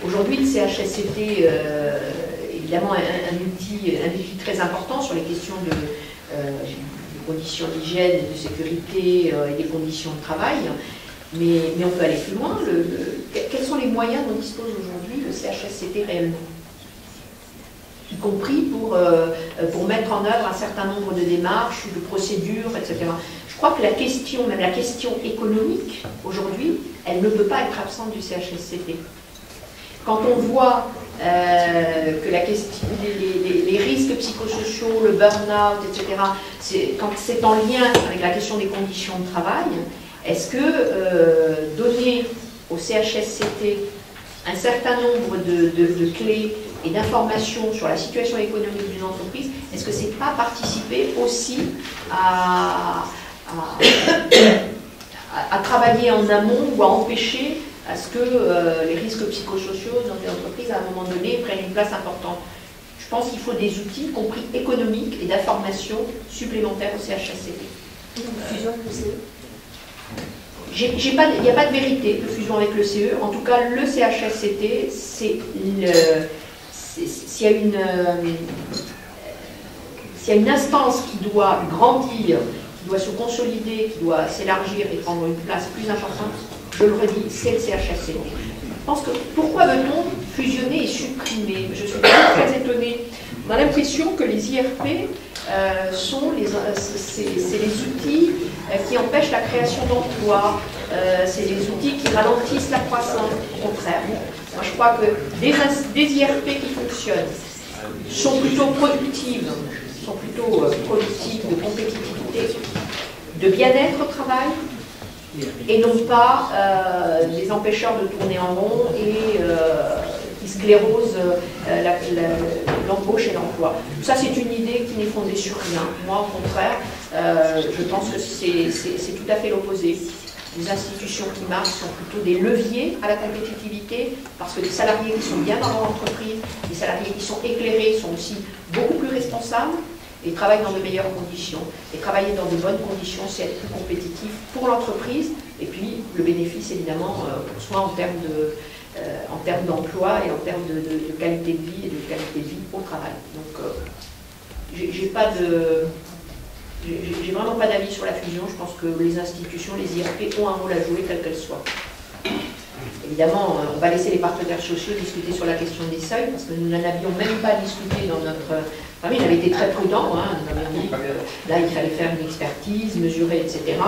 aujourd'hui le CHSCT est évidemment un outil très important sur les questions des conditions d'hygiène, de sécurité et des conditions de travail. Mais on peut aller plus loin. Quels sont les moyens dont dispose aujourd'hui le CHSCT réellement? Y compris pour mettre en œuvre un certain nombre de démarches, de procédures, etc. Je crois que la question, même la question économique, aujourd'hui, elle ne peut pas être absente du CHSCT. Quand on voit que la question, les risques psychosociaux, le burn-out, etc., quand c'est en lien avec la question des conditions de travail, est-ce que donner au CHSCT un certain nombre de clés et d'informations sur la situation économique d'une entreprise, est-ce que c'est pas participer aussi à travailler en amont ou à empêcher à ce que les risques psychosociaux dans les entreprises, à un moment donné, prennent une place importante. Je pense qu'il faut des outils, y compris économiques et d'information supplémentaires au CHSCT. Fusion avec le CE. Il n'y a pas de vérité de fusion avec le CE. En tout cas, le CHSCT, s'il y a une instance qui doit grandir, qui doit se consolider, qui doit s'élargir et prendre une place plus importante, je le redis, c'est le CHSCT. Je pense que pourquoi veut-on fusionner et supprimer? Je suis très étonnée. On a l'impression que les IRP sont les outils qui empêchent la création d'emplois, c'est les outils qui ralentissent la croissance. Au contraire, moi je crois que des IRP qui fonctionnent sont plutôt productives, de compétitivité, de bien-être au travail, et non pas des empêcheurs de tourner en rond et qui sclérosent l'embauche et l'emploi. Ça, c'est une idée qui n'est fondée sur rien. Moi, au contraire, je pense que c'est tout à fait l'opposé. Les institutions qui marchent sont plutôt des leviers à la compétitivité, parce que les salariés qui sont bien dans leur entreprise, les salariés qui sont éclairés sont aussi beaucoup plus responsables et travaillent dans de meilleures conditions. Et travailler dans de bonnes conditions, c'est être plus compétitif pour l'entreprise, et puis le bénéfice, évidemment, pour soi en termes d'emploi et en termes de qualité de vie et de qualité de vie au travail. Donc, j'ai vraiment pas d'avis sur la fusion. Je pense que les institutions, les IRP ont un rôle à jouer, quelles qu'elles soient. Évidemment, on va laisser les partenaires sociaux discuter sur la question des seuils, parce que nous n'en avions même pas discuté dans notre... Enfin, il avait été très prudent, hein. Nous avions dit que là, il fallait faire une expertise, mesurer, etc.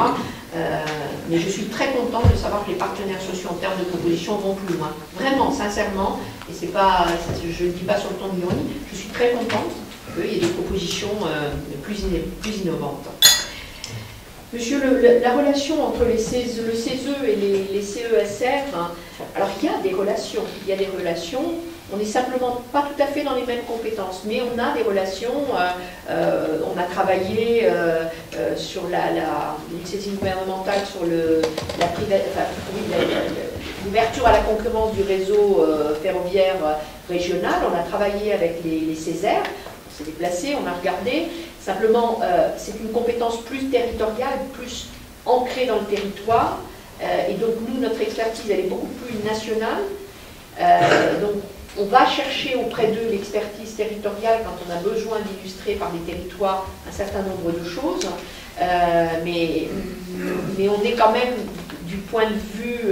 Mais je suis très contente de savoir que les partenaires sociaux, en termes de propositions, vont plus loin. Vraiment, sincèrement, et c'est pas, je ne le dis pas sur le ton de l'ironie, je suis très contente qu'il y ait des propositions plus innovantes. Monsieur, la relation entre le CESE et les CESR, alors il y a des relations, on n'est simplement pas tout à fait dans les mêmes compétences, mais on a des relations, on a travaillé sur l'initiative gouvernementale, sur l'ouverture à la concurrence du réseau ferroviaire régional, on a travaillé avec les CESR, on s'est déplacé, on a regardé. Simplement, c'est une compétence plus territoriale, plus ancrée dans le territoire. Et donc, nous, notre expertise, elle est beaucoup plus nationale. Donc, on va chercher auprès d'eux l'expertise territoriale quand on a besoin d'illustrer par des territoires un certain nombre de choses. Mais on est quand même, du point de vue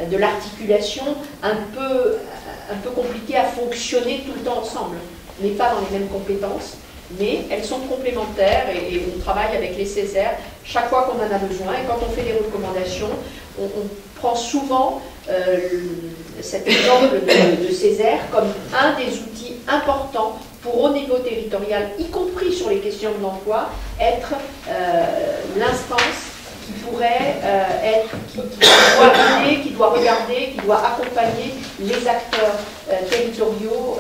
de l'articulation, un peu compliqué à fonctionner tout le temps ensemble. On n'est pas dans les mêmes compétences, mais elles sont complémentaires et on travaille avec les CESR chaque fois qu'on en a besoin. Et quand on fait des recommandations, on prend souvent cet exemple de CESR comme un des outils importants pour, au niveau territorial, y compris sur les questions de l'emploi, être l'instance qui pourrait qui doit guider, qui doit regarder, qui doit accompagner les acteurs territoriaux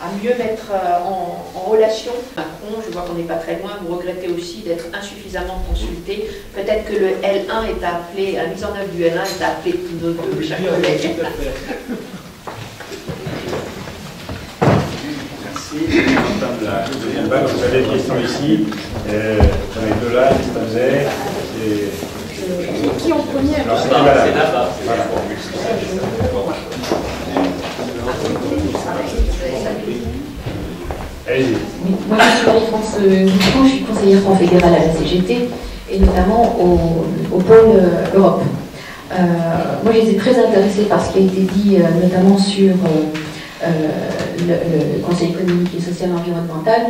à mieux mettre en relation. Macron, je vois qu'on n'est pas très loin, vous regrettez aussi d'être insuffisamment consulté. Peut-être que le L1 est appelé, la mise en œuvre du L1 est appelée tous nos deux, chers collègues. Merci. Vous avez des questions ici. J'en ai deux là, qui en premier? C'est là-bas. Voilà. Moi, je suis Marie-France Guitron, je suis conseillère confédérale à la CGT et notamment au pôle Europe. Moi, j'étais très intéressée par ce qui a été dit, notamment sur le Conseil économique et social environnemental,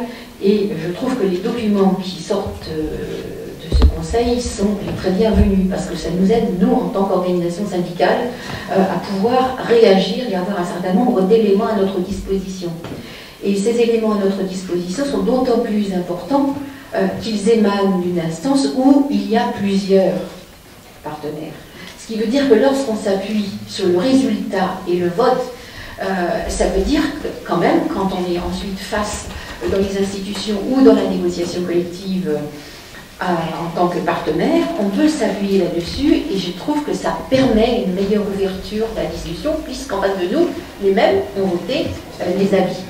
et je trouve que les documents qui sortent de ce Conseil sont les très bienvenus, parce que ça nous aide, nous, en tant qu'organisation syndicale, à pouvoir réagir et avoir un certain nombre d'éléments à notre disposition. Et ces éléments à notre disposition sont d'autant plus importants qu'ils émanent d'une instance où il y a plusieurs partenaires. Ce qui veut dire que lorsqu'on s'appuie sur le résultat et le vote, ça veut dire que quand même, quand on est ensuite face dans les institutions ou dans la négociation collective en tant que partenaire, on peut s'appuyer là-dessus et je trouve que ça permet une meilleure ouverture de la discussion puisqu'en face de nous, les mêmes ont voté les avis.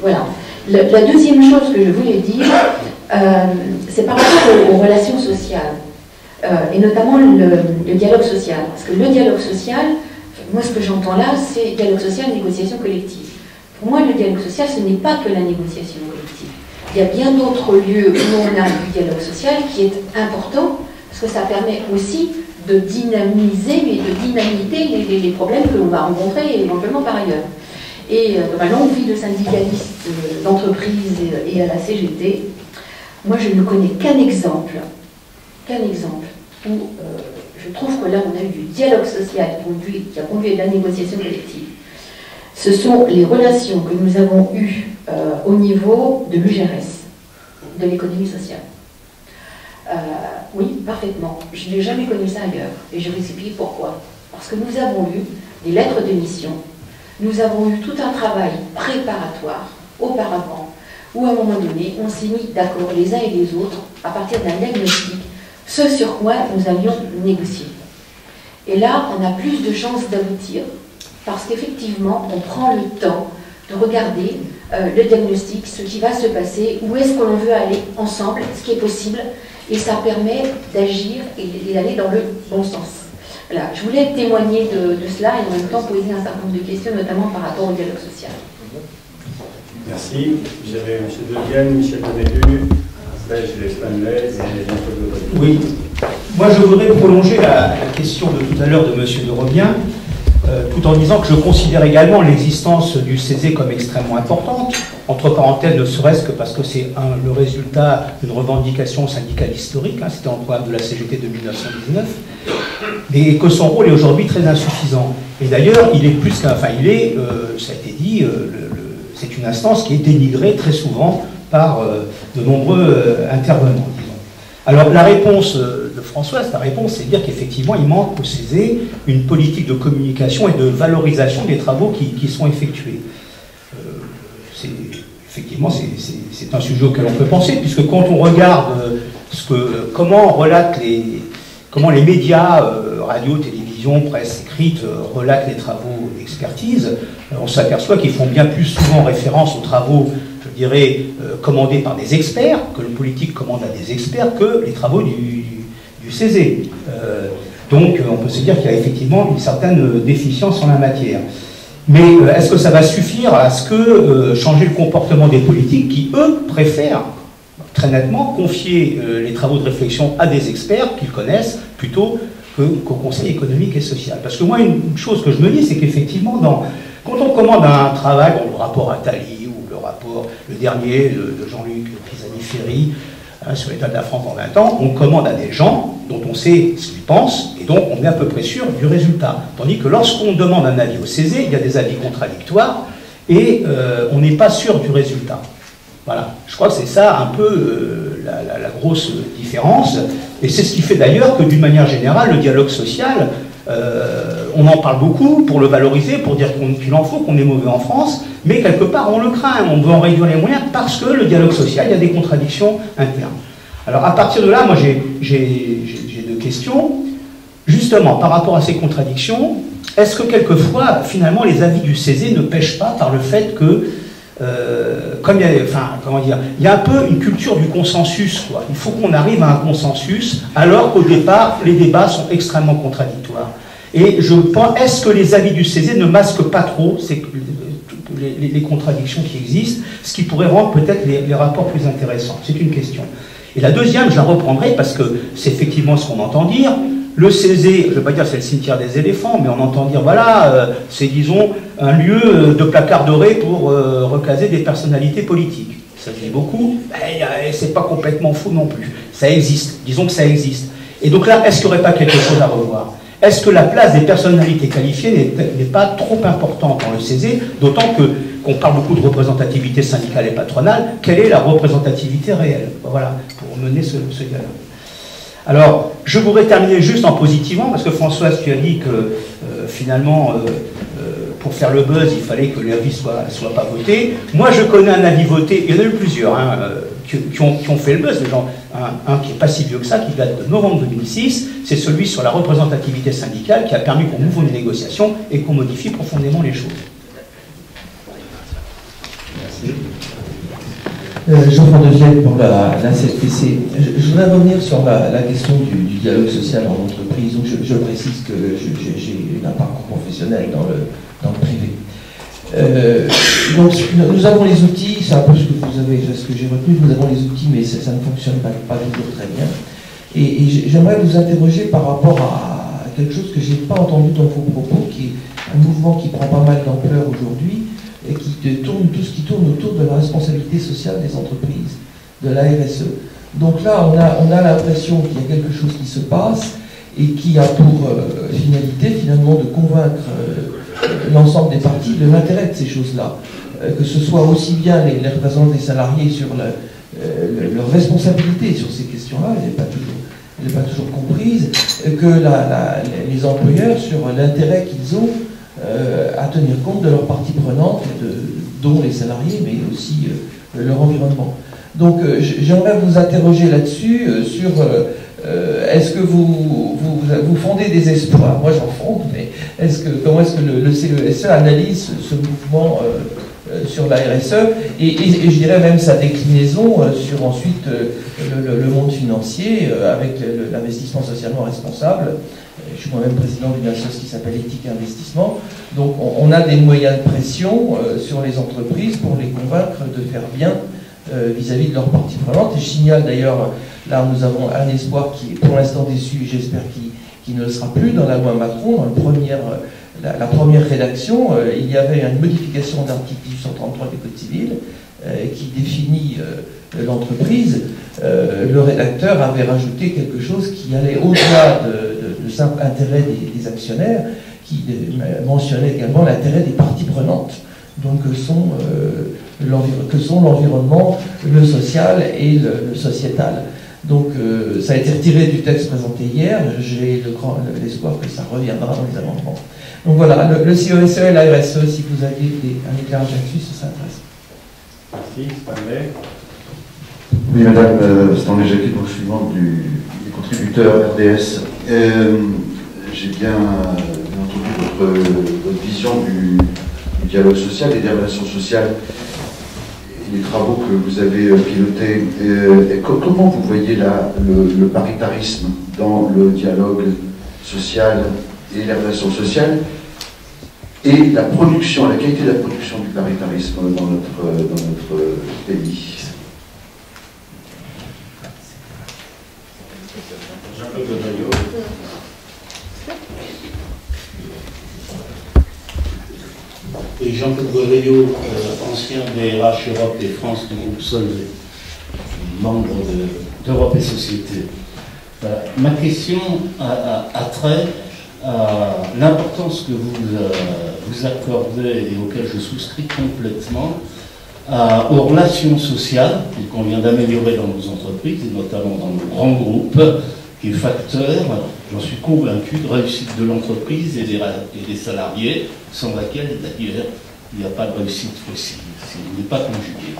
Voilà. La deuxième chose que je voulais dire, c'est par rapport aux relations sociales et notamment le dialogue social. Parce que le dialogue social, moi ce que j'entends là, c'est dialogue social, négociation collective. Pour moi, le dialogue social, ce n'est pas que la négociation collective. Il y a bien d'autres lieux où on a du dialogue social qui est important, parce que ça permet aussi de dynamiser et de dynamiter les problèmes que l'on va rencontrer éventuellement par ailleurs. Et dans ma longue vie de syndicaliste d'entreprise et à la CGT, moi je ne connais qu'un exemple où je trouve que là on a eu du dialogue social qui a conduit à de la négociation collective. Ce sont les relations que nous avons eues au niveau de l'UGRS, de l'économie sociale. Oui, parfaitement. Je n'ai jamais connu ça ailleurs. Et je vais expliquer pourquoi. Parce que nous avons eu des lettres de mission, nous avons eu tout un travail préparatoire auparavant, où à un moment donné, on s'est mis d'accord les uns et les autres, à partir d'un diagnostic, ce sur quoi nous allions négocier. Et là, on a plus de chances d'aboutir, parce qu'effectivement, on prend le temps de regarder le diagnostic, ce qui va se passer, où est-ce que l'on veut aller ensemble, ce qui est possible, et ça permet d'agir et d'aller dans le bon sens. Voilà, je voulais témoigner de cela et en même temps poser un certain nombre de questions, notamment par rapport au dialogue social. Merci. J'avais M. Devienne, Michel Bonnédu, Gilles Stanley et Jean-Claude Debré. Oui. Moi, je voudrais prolonger la question de tout à l'heure de M. de Robien, tout en disant que je considère également l'existence du CESE comme extrêmement importante, entre parenthèses, ne serait-ce que parce que c'est le résultat d'une revendication syndicale historique, hein, c'était en programme de la CGT de 1919, et que son rôle est aujourd'hui très insuffisant. Et d'ailleurs, il est plus qu'un... Enfin, il est, ça a été dit, c'est une instance qui est dénigrée très souvent par de nombreux intervenants, disons. Alors, la réponse de Françoise, c'est de dire qu'effectivement, il manque au CESE une politique de communication et de valorisation des travaux qui sont effectués. Effectivement, c'est un sujet auquel on peut penser, puisque quand on regarde comment les médias, radio, télévision, presse écrite, relatent les travaux d'expertise, on s'aperçoit qu'ils font bien plus souvent référence aux travaux, je dirais, commandés par des experts, que le politique commande à des experts, que les travaux du CESE. Donc, on peut se dire qu'il y a effectivement une certaine déficience en la matière. Mais est-ce que ça va suffire à ce que changer le comportement des politiques qui, eux, préfèrent très nettement confier les travaux de réflexion à des experts qu'ils connaissent plutôt qu'au Conseil économique et social? Parce que moi, une chose que je me dis, c'est qu'effectivement, quand on commande un travail, le rapport Attali ou le dernier de Jean-Luc Pisani-Ferry, sur l'état de la France en 20 ans, on commande à des gens dont on sait ce qu'ils pensent, et donc on est à peu près sûr du résultat. Tandis que lorsqu'on demande un avis au CESE, il y a des avis contradictoires, et on n'est pas sûr du résultat. Voilà, je crois que c'est ça un peu la grosse différence, et c'est ce qui fait d'ailleurs que d'une manière générale, le dialogue social, on en parle beaucoup pour le valoriser, pour dire qu'il en faut, qu'on est mauvais en France, mais quelque part on le craint, on veut en réduire les moyens parce que le dialogue social, il y a des contradictions internes. Alors à partir de là, moi j'ai deux questions. Justement, par rapport à ces contradictions, est-ce que quelquefois, finalement, les avis du CESE ne pêchent pas par le fait que, il y a un peu une culture du consensus, quoi. Il faut qu'on arrive à un consensus, alors qu'au départ, les débats sont extrêmement contradictoires. Et je pense, est-ce que les avis du CESE ne masquent pas trop les contradictions qui existent, ce qui pourrait rendre peut-être les rapports plus intéressants? C'est une question. Et la deuxième, je la reprendrai parce que c'est effectivement ce qu'on entend dire. Le CESE, je ne vais pas dire c'est le cimetière des éléphants, mais on entend dire, voilà, c'est, disons, un lieu de placard doré pour recaser des personnalités politiques. Ça se dit beaucoup, mais c'est pas complètement fou non plus. Ça existe, disons que ça existe. Et donc là, est-ce qu'il n'y aurait pas quelque chose à revoir? Est-ce que la place des personnalités qualifiées n'est pas trop importante dans le CESE, d'autant qu'on parle beaucoup de représentativité syndicale et patronale, quelle est la représentativité réelle? Voilà, pour mener ce dialogue. Alors, je voudrais terminer juste en positivant, parce que Françoise, tu as dit que finalement, pour faire le buzz, il fallait que l'avis soit pas voté. Moi, je connais un avis voté, il y en a eu plusieurs qui ont fait le buzz, des gens, un qui n'est pas si vieux que ça, qui date de novembre 2006, c'est celui sur la représentativité syndicale qui a permis qu'on ouvre une négociation et qu'on modifie profondément les choses. Jean-François Devielle pour la CFPC. Je voudrais revenir sur la question du dialogue social en entreprise. Donc je précise que j'ai un parcours professionnel dans le privé. Donc nous avons les outils, c'est un peu ce que j'ai retenu, nous avons les outils, mais ça ne fonctionne pas toujours très bien. Et j'aimerais vous interroger par rapport à quelque chose que je n'ai pas entendu dans vos propos, qui est un mouvement qui prend pas mal d'ampleur aujourd'hui, et tout ce qui tourne autour de la responsabilité sociale des entreprises, de la RSE. Donc là, on a l'impression qu'il y a quelque chose qui se passe et qui a pour finalité, finalement, de convaincre l'ensemble des parties de l'intérêt de ces choses-là. Que ce soit aussi bien les représentants des salariés sur leur responsabilité sur ces questions-là, elle n'est pas toujours comprise, que les employeurs sur l'intérêt qu'ils ont à tenir compte de leurs parties prenantes, dont les salariés, mais aussi leur environnement. Donc j'aimerais vous interroger là-dessus, sur est-ce que vous fondez des espoirs? Moi j'en fonde, mais comment est-ce que le CESE analyse ce mouvement sur la RSE et je dirais même sa déclinaison sur ensuite le monde financier avec l'investissement socialement responsable. Je suis moi-même président d'une association qui s'appelle Éthique et Investissement. Donc on a des moyens de pression sur les entreprises pour les convaincre de faire bien vis-à-vis de leurs parties prenantes. Et je signale d'ailleurs, là nous avons un espoir qui est pour l'instant déçu, j'espère qu'il ne le sera plus, dans la loi Macron, dans la première rédaction, il y avait une modification d'article 1833 du Code civil qui définit l'entreprise. Le rédacteur avait rajouté quelque chose qui allait au-delà de simple intérêt des actionnaires, qui mentionnait également l'intérêt des parties prenantes, donc que sont l'environnement, le social et le sociétal. Donc ça a été retiré du texte présenté hier, j'ai l'espoir que ça reviendra dans les amendements. Donc voilà, le CESE et la RSE, si vous aviez un éclairage là-dessus, ça s'intéresse. Merci, Stanley. Oui, madame Stanley Jacquet, donc je suis membre des contributeurs RDS. J'ai bien entendu votre vision du dialogue social et des relations sociales et les travaux que vous avez pilotés. Comment vous voyez le paritarisme dans le dialogue social et les relations sociales et la qualité de la production du paritarisme dans notre pays? Et Jean-Claude Goveillot, ancien DRH Europe et France du groupe Solvay, membre d'Europe et Société. Ma question a trait à l'importance que vous accordez et auquel je souscris complètement aux relations sociales qu'il convient d'améliorer dans nos entreprises et notamment dans nos grands groupes, qui est facteur, j'en suis convaincu, de réussite de l'entreprise et des salariés, sans laquelle d'ailleurs il n'y a pas de réussite possible, s'il n'est pas conjugué.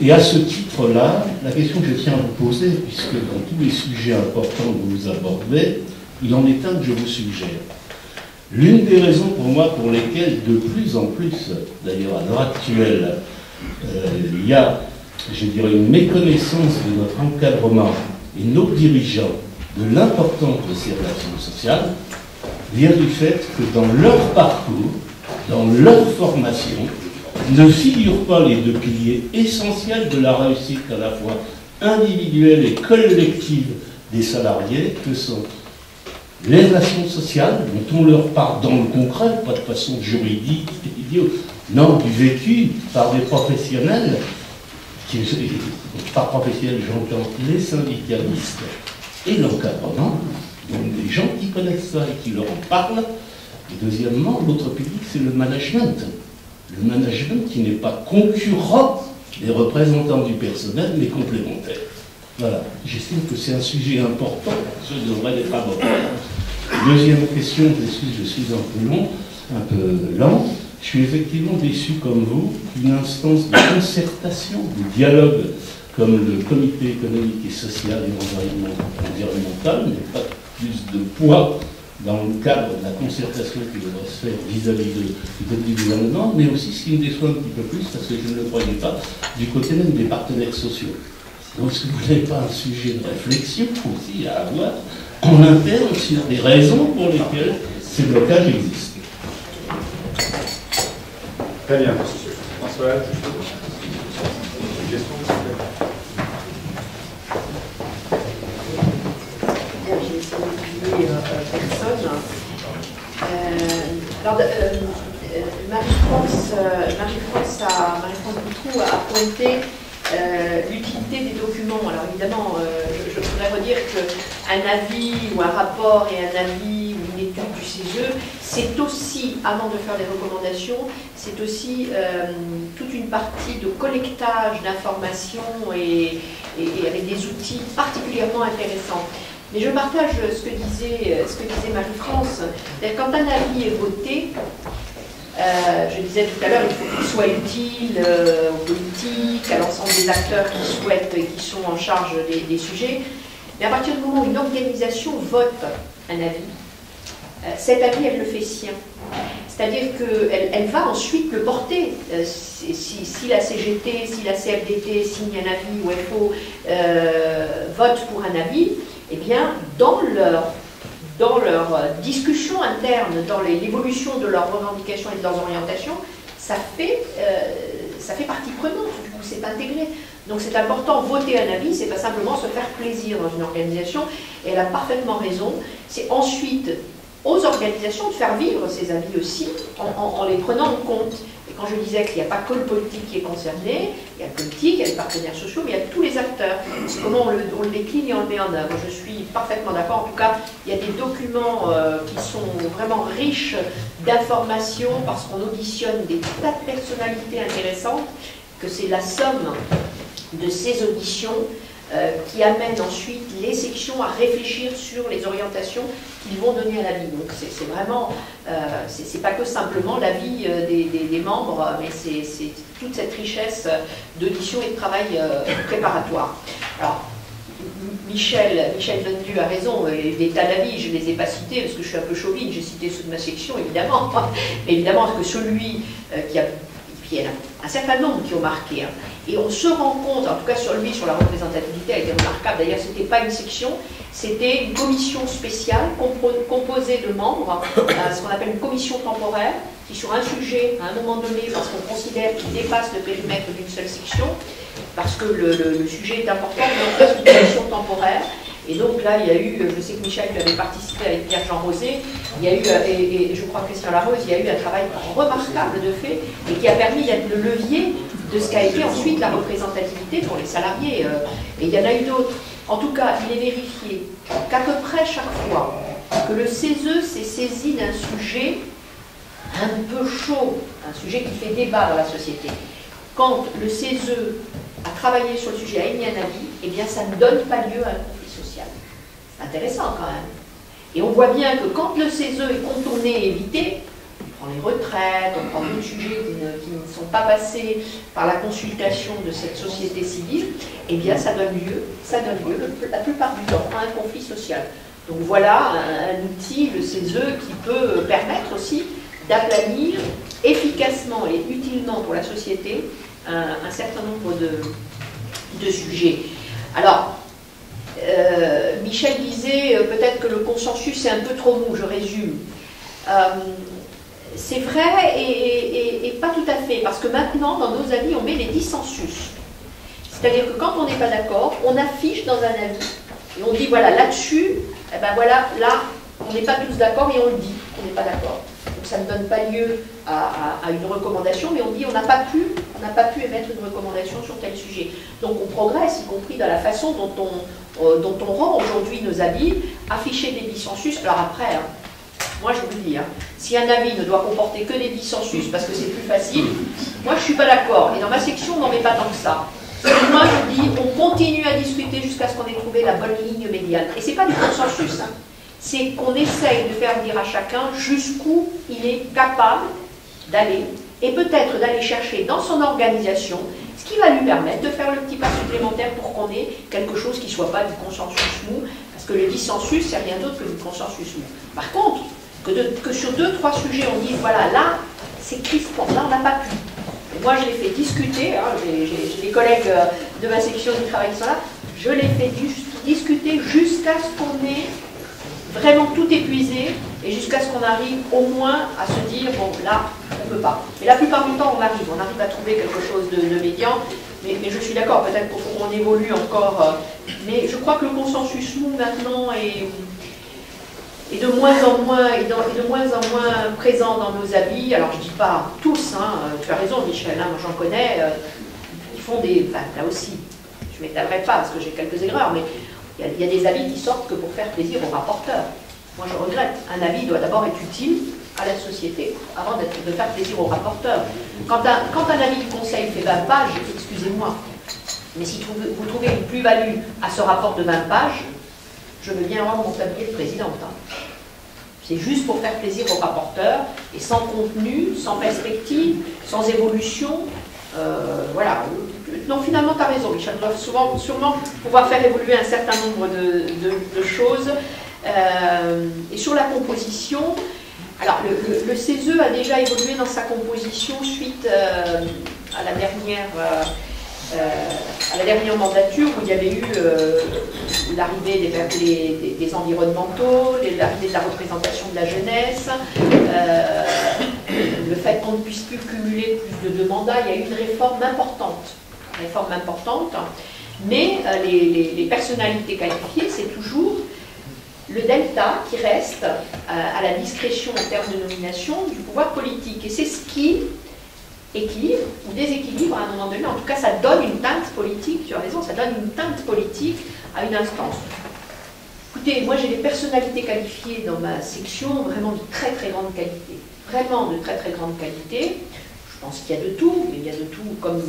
Et à ce titre-là, la question que je tiens à vous poser, puisque dans tous les sujets importants que vous abordez, il en est un que je vous suggère. L'une des raisons pour moi pour lesquelles de plus en plus, d'ailleurs à l'heure actuelle, il y a, je dirais, une méconnaissance de notre encadrement et nos dirigeants de l'importance de ces relations sociales, vient du fait que dans leur parcours, dans leur formation, ne figurent pas les deux piliers essentiels de la réussite à la fois individuelle et collective des salariés, que sont les relations sociales, dont on leur parle dans le concret, pas de façon juridique, non, du vécu par des professionnels, par professionnels j'entends les syndicalistes et l'encadrement, donc des gens qui connaissent ça et qui leur en parlent. Et deuxièmement, l'autre pilier, c'est le management. Le management qui n'est pas concurrent des représentants du personnel, mais complémentaire. Voilà, j'estime que c'est un sujet important, ce devrait être abordé. Deuxième question, je suis un peu long. un peu lent. Je suis effectivement déçu comme vous qu'une instance de concertation, de dialogue, comme le Comité économique et social et environnemental n'ait pas plus de poids dans le cadre de la concertation qui devrait se faire vis-à-vis du gouvernement, mais aussi, ce qui me déçoit un petit peu plus, parce que je ne le croyais pas, du côté même des partenaires sociaux. Donc, est-ce que vous n'avez pas un sujet de réflexion aussi à avoir en interne sur les raisons pour lesquelles ces blocages existent? Très bien. François, question, j'ai essayé d'oublier personne. Marie-France Boutroux a pointé l'utilité des documents. Alors évidemment, je voudrais redire qu'un avis ou un rapport et un avis ou une étude du CESE, c'est aussi, avant de faire des recommandations, c'est aussi toute une partie de collectage d'informations et avec des outils particulièrement intéressants. Mais je partage ce que disait Marie-France. Quand un avis est voté, je disais tout à l'heure, il faut qu'il soit utile aux politiques, à l'ensemble des acteurs qui souhaitent et qui sont en charge des sujets. Mais à partir du moment où une organisation vote un avis, cet avis, elle le fait sien. C'est-à-dire qu'elle va ensuite le porter. Si la CGT, si la CFDT signe un avis ou FO vote pour un avis, eh bien, dans leur discussion interne, dans l'évolution de leurs revendications et de leurs orientations, ça fait partie prenante, du coup, c'est intégré. Donc c'est important, voter un avis, c'est pas simplement se faire plaisir dans une organisation, et elle a parfaitement raison, c'est ensuite aux organisations de faire vivre ces avis aussi, en les prenant en compte. Et quand je disais qu'il n'y a pas que le politique qui est concerné, il y a le politique, il y a les partenaires sociaux, mais il y a tous les acteurs. Comment on le décline et on le met en œuvre. Je suis parfaitement d'accord. En tout cas, il y a des documents qui sont vraiment riches d'informations parce qu'on auditionne des tas de personnalités intéressantes, que c'est la somme de ces auditions qui amène ensuite les sections à réfléchir sur les orientations qu'ils vont donner à l'avis. Donc c'est vraiment, c'est pas que simplement l'avis des membres, mais c'est toute cette richesse d'audition et de travail préparatoire. Alors, Michel Vendu a raison, les tas d'avis, je ne les ai pas cités parce que je suis un peu chauvine, j'ai cité ceux de ma section évidemment, mais évidemment que celui qui a... Il y en a un certain nombre qui ont marqué. Hein. Et on se rend compte, en tout cas sur lui, sur la représentativité, a été remarquable. D'ailleurs, ce n'était pas une section, c'était une commission spéciale composée de membres, ce qu'on appelle une commission temporaire, qui sur un sujet, à un moment donné, parce qu'on considère qu'il dépasse le périmètre d'une seule section, parce que le sujet est important, mais on fait une commission temporaire. Et donc là, il y a eu, je sais que Michel avait participé avec Pierre-Jean Rosé, il y a eu, et je crois Christian Larose, il y a eu un travail remarquable de fait, et qui a permis d'être le levier de ce qu'a été ensuite la représentativité pour les salariés. Et il y en a eu d'autres. En tout cas, il est vérifié qu'à peu près chaque fois que le CESE s'est saisi d'un sujet un peu chaud, un sujet qui fait débat dans la société, quand le CESE a travaillé sur le sujet, a émis un avis, eh bien ça ne donne pas lieu à un conflit social. C'est intéressant quand même. Et on voit bien que quand le CESE est contourné et évité, on prend les retraites, on prend d'autres sujets qui ne sont pas passés par la consultation de cette société civile, eh bien ça donne lieu la plupart du temps à un conflit social. Donc voilà un outil, le CESE, qui peut permettre aussi d'aplanir efficacement et utilement pour la société un certain nombre de sujets. Alors, Michel disait peut-être que le consensus est un peu trop mou, je résume. C'est vrai et pas tout à fait, parce que maintenant, dans nos avis, on met les dissensus. C'est-à-dire que quand on n'est pas d'accord, on affiche dans un avis, et on dit, voilà, là-dessus, eh ben voilà, là, on n'est pas tous d'accord, et on le dit, on n'est pas d'accord. Donc ça ne donne pas lieu à une recommandation, mais on dit, on n'a pas pu émettre une recommandation sur tel sujet. Donc on progresse, y compris dans la façon dont on rend aujourd'hui nos avis, afficher des dissensus. Alors après, hein, moi je vous le dis, hein, si un avis ne doit comporter que des dissensus parce que c'est plus facile, moi je ne suis pas d'accord. Et dans ma section, on n'en met pas tant que ça. Et moi je dis, on continue à discuter jusqu'à ce qu'on ait trouvé la bonne ligne médiane. Et ce n'est pas du consensus. Hein. c'est qu'on essaye de faire dire à chacun jusqu'où il est capable d'aller, et peut-être d'aller chercher dans son organisation ce qui va lui permettre de faire le petit pas supplémentaire pour qu'on ait quelque chose qui ne soit pas du consensus mou, parce que le dissensus, c'est rien d'autre que du consensus mou. Par contre, que sur 2-3 sujets, on dise, voilà, là, c'est crispant, là, on n'a pas pu. Et moi, je l'ai fait discuter, hein, j'ai des collègues de ma section du travail qui sont là, je l'ai fait discuter jusqu'à ce qu'on ait vraiment tout épuisé, et jusqu'à ce qu'on arrive au moins à se dire, bon, là, on ne peut pas. Et la plupart du temps, on arrive à trouver quelque chose de médian, mais je suis d'accord, peut-être qu'on évolue encore, mais je crois que le consensus mou, maintenant, est de moins en moins présent dans nos habits. Alors, je ne dis pas tous, hein, tu as raison, Michel, hein, moi j'en connais, ils font des... Enfin, là aussi, je ne m'étalerai pas, parce que j'ai quelques erreurs, mais il y a des avis qui sortent que pour faire plaisir aux rapporteurs. Moi, je regrette. Un avis doit d'abord être utile à la société avant de faire plaisir aux rapporteurs. Quand un avis de conseil fait 20 pages, excusez-moi, mais si vous trouvez une plus-value à ce rapport de 20 pages, je veux bien avoir mon tablier de présidente. Hein. C'est juste pour faire plaisir aux rapporteurs, et sans contenu, sans perspective, sans évolution. Voilà. Non, finalement, tu as raison, Michel. On doit sûrement pouvoir faire évoluer un certain nombre de choses. Et sur la composition, alors le CESE a déjà évolué dans sa composition suite à la dernière mandature, où il y avait eu l'arrivée des environnementaux, l'arrivée de la représentation de la jeunesse, le fait qu'on ne puisse plus cumuler plus de 2 mandats. Il y a eu une réforme importante, mais les personnalités qualifiées, c'est toujours le delta qui reste à la discrétion en termes de nomination du pouvoir politique. Et c'est ce qui équilibre ou déséquilibre à un moment donné. En tout cas, ça donne une teinte politique, tu as raison, ça donne une teinte politique à une instance. Écoutez, moi j'ai des personnalités qualifiées dans ma section, vraiment de très très grande qualité. Vraiment de très très grande qualité. Je pense qu'il y a de tout, mais il y a de tout comme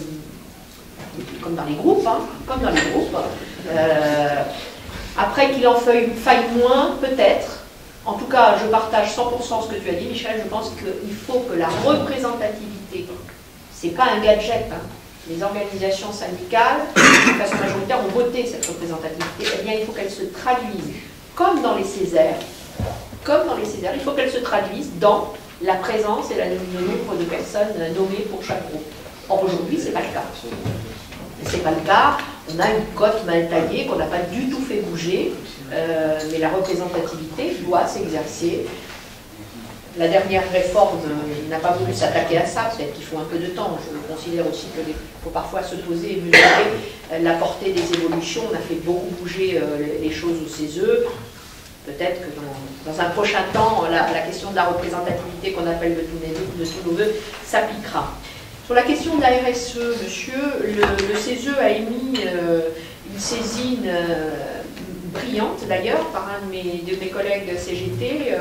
dans les groupes, hein, comme dans les groupes. Après qu'il en faille moins, peut-être. En tout cas, je partage 100% ce que tu as dit, Michel. Je pense qu'il faut que la représentativité, c'est pas un gadget. Hein. Les organisations syndicales, de façon majoritaire, ont voté cette représentativité. Eh bien, il faut qu'elle se traduise, comme dans les Césaires, il faut qu'elle se traduise dans la présence et le nombre de personnes nommées pour chaque groupe. Or, aujourd'hui, ce n'est pas le cas. C'est pas le cas. On a une cote mal taillée qu'on n'a pas du tout fait bouger, mais la représentativité doit s'exercer. La dernière réforme n'a pas voulu s'attaquer à ça, peut-être qu'il faut un peu de temps. Je considère aussi qu'il faut parfois se poser et mesurer la portée des évolutions. On a fait beaucoup bouger les choses au CESE. Peut-être que dans un prochain temps, la question de la représentativité qu'on appelle de tous nos voeux s'appliquera. Sur la question de la RSE, monsieur, le CESE a émis une saisine brillante d'ailleurs par un de mes collègues CGT,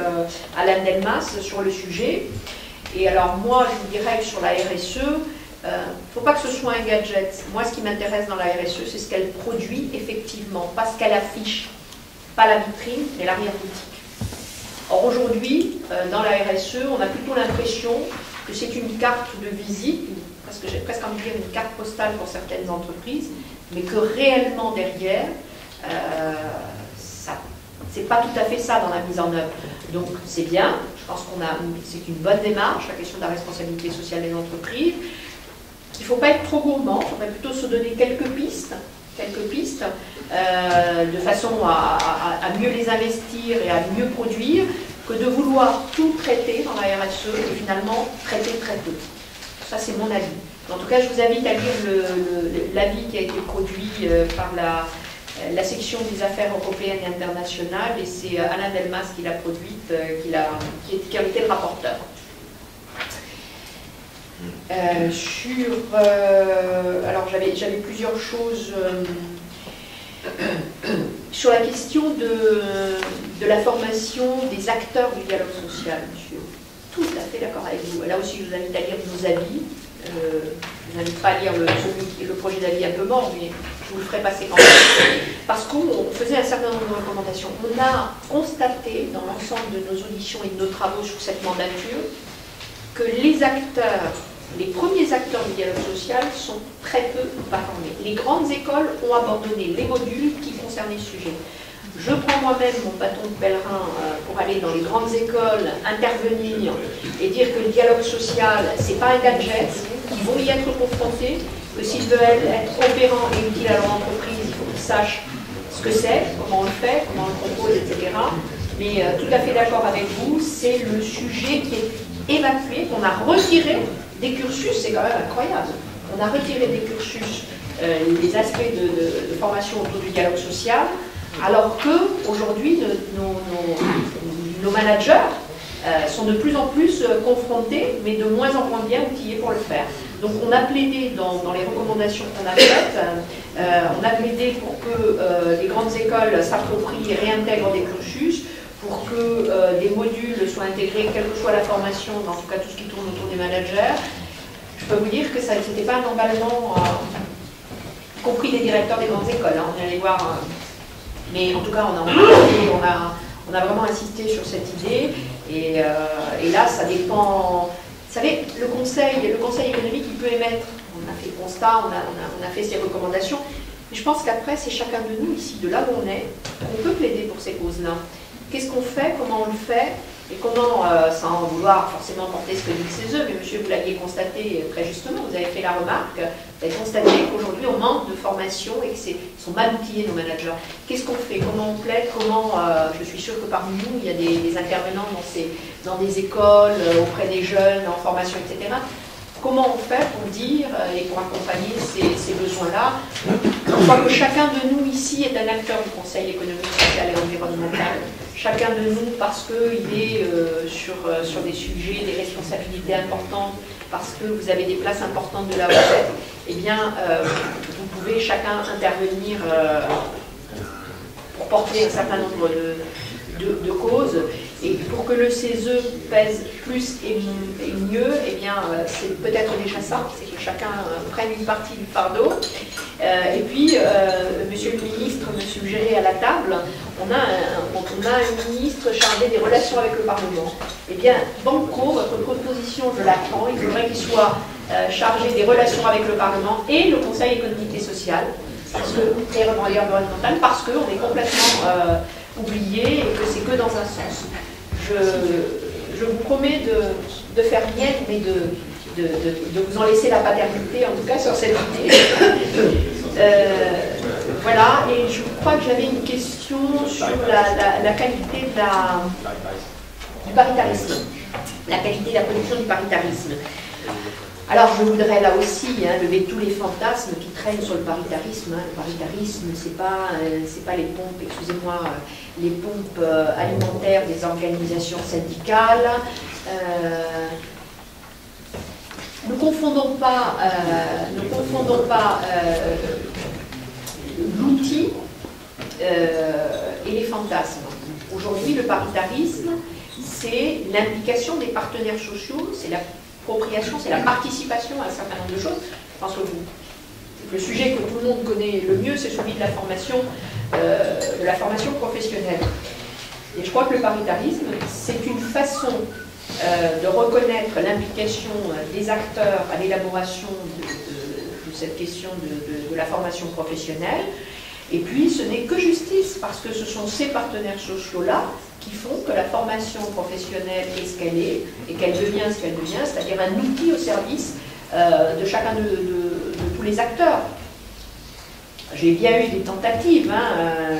Alain Delmas, sur le sujet. Et alors moi, je vous dirais que sur la RSE, il ne faut pas que ce soit un gadget. Moi, ce qui m'intéresse dans la RSE, c'est ce qu'elle produit effectivement, pas ce qu'elle affiche, pas la vitrine, mais l'arrière-boutique. Or aujourd'hui, dans la RSE, on a plutôt l'impression que c'est une carte de visite, j'ai presque envie de dire une carte postale pour certaines entreprises, mais que réellement derrière, c'est pas tout à fait ça dans la mise en œuvre. Donc c'est bien, je pense c'est une bonne démarche, la question de la responsabilité sociale des entreprises. Il ne faut pas être trop gourmand, il faudrait plutôt se donner quelques pistes, de façon à mieux les investir et à mieux produire, que de vouloir tout traiter dans la RSE et finalement traiter très peu. Ça, c'est mon avis. En tout cas, je vous invite à lire l'avis qui a été produit par la section des affaires européennes et internationales, et c'est Alain Delmas qui l'a produite, qui a été le rapporteur. Alors, j'avais plusieurs choses sur la question de la formation des acteurs du dialogue social, monsieur. Tout à fait d'accord avec vous. Là aussi, je vous invite à lire nos avis. je vous invite pas à lire le projet d'avis un peu mort, mais je vous le ferai passer quand même. Parce qu'on faisait un certain nombre de recommandations. On a constaté dans l'ensemble de nos auditions et de nos travaux sur cette mandature que les acteurs, les premiers acteurs du dialogue social sont très peu formés. Les grandes écoles ont abandonné les modules qui concernaient le sujet. Je prends moi-même mon bâton de pèlerin pour aller dans les grandes écoles, intervenir et dire que le dialogue social, c'est pas un gadget, qu'ils vont y être confrontés, que s'ils veulent être opérants et utiles à leur entreprise, il faut qu'ils sachent ce que c'est, comment on le fait, comment on le propose, etc. Mais tout à fait d'accord avec vous, c'est le sujet qui est évacué, qu'on a retiré des cursus, c'est quand même incroyable. On a retiré des cursus les aspects de formation autour du dialogue social, alors qu'aujourd'hui, nos managers sont de plus en plus confrontés, mais de moins en moins bien outillés pour le faire. Donc on a plaidé dans les recommandations qu'on a faites, on a plaidé pour que les grandes écoles s'approprient et réintègrent des cursus, pour que des modules soient intégrés, quelle que soit la formation, en tout cas tout ce qui tourne autour des managers. Je peux vous dire que ça n'était pas un emballement, y compris des directeurs des grandes écoles. Hein, on est allé voir, mais en tout cas on a vraiment insisté sur cette idée. Et là, ça dépend. Vous savez, le conseil économique, il peut émettre. On a fait le constat, on a fait ses recommandations. Mais je pense qu'après, c'est chacun de nous, ici, de là où on est, qu'on peut plaider pour ces causes-là. Qu'est-ce qu'on fait, comment on le fait, et comment, sans vouloir forcément porter ce que dit le CESE, mais monsieur, vous l'aviez constaté très justement, vous avez fait la remarque, vous avez constaté qu'aujourd'hui on manque de formation et qu'ils sont mal outillés nos managers. Qu'est-ce qu'on fait, comment on plaide, comment, je suis sûre que parmi nous, il y a des intervenants dans des écoles, auprès des jeunes, en formation, etc. Comment on fait pour dire et pour accompagner ces besoins-là? Je crois que chacun de nous ici est un acteur du Conseil économique, social et environnemental. Chacun de nous parce qu'il est sur des sujets, des responsabilités importantes, parce que vous avez des places importantes de la retraite, eh bien, vous pouvez chacun intervenir pour porter un certain nombre de causes. Et pour que le CESE pèse plus et mieux, eh bien, c'est peut-être déjà ça, c'est que chacun prenne une partie du fardeau. Et puis, monsieur le ministre me suggérait à la table, on a un ministre chargé des relations avec le Parlement. Eh bien, banco, votre proposition, je la prends, il faudrait qu'il soit chargé des relations avec le Parlement et le Conseil économique et social, et environnemental, parce qu'on est complètement oublié et que c'est que dans un sens. Je vous promets de faire mienne, mais de vous en laisser la paternité, en tout cas sur cette idée. Voilà, et je crois que j'avais une question sur la qualité du paritarisme, la qualité de la production du paritarisme. Alors je voudrais là aussi lever tous les fantasmes qui traînent sur le paritarisme. Le paritarisme, c'est pas les pompes, excusez-moi, les pompes alimentaires des organisations syndicales. Ne confondons pas l'outil et les fantasmes. Aujourd'hui, le paritarisme, c'est l'implication des partenaires sociaux, c'est l'appropriation, c'est la participation à un certain nombre de choses. Je pense que le sujet que tout le monde connaît le mieux, c'est celui de la formation professionnelle. Et je crois que le paritarisme, c'est une façon de reconnaître l'implication des acteurs à l'élaboration de cette question de la formation professionnelle. Et puis, ce n'est que justice, parce que ce sont ces partenaires sociaux-là qui font que la formation professionnelle est ce qu'elle est, et qu'elle devient ce qu'elle devient, c'est-à-dire un outil au service de chacun de tous les acteurs. J'ai bien eu des tentatives,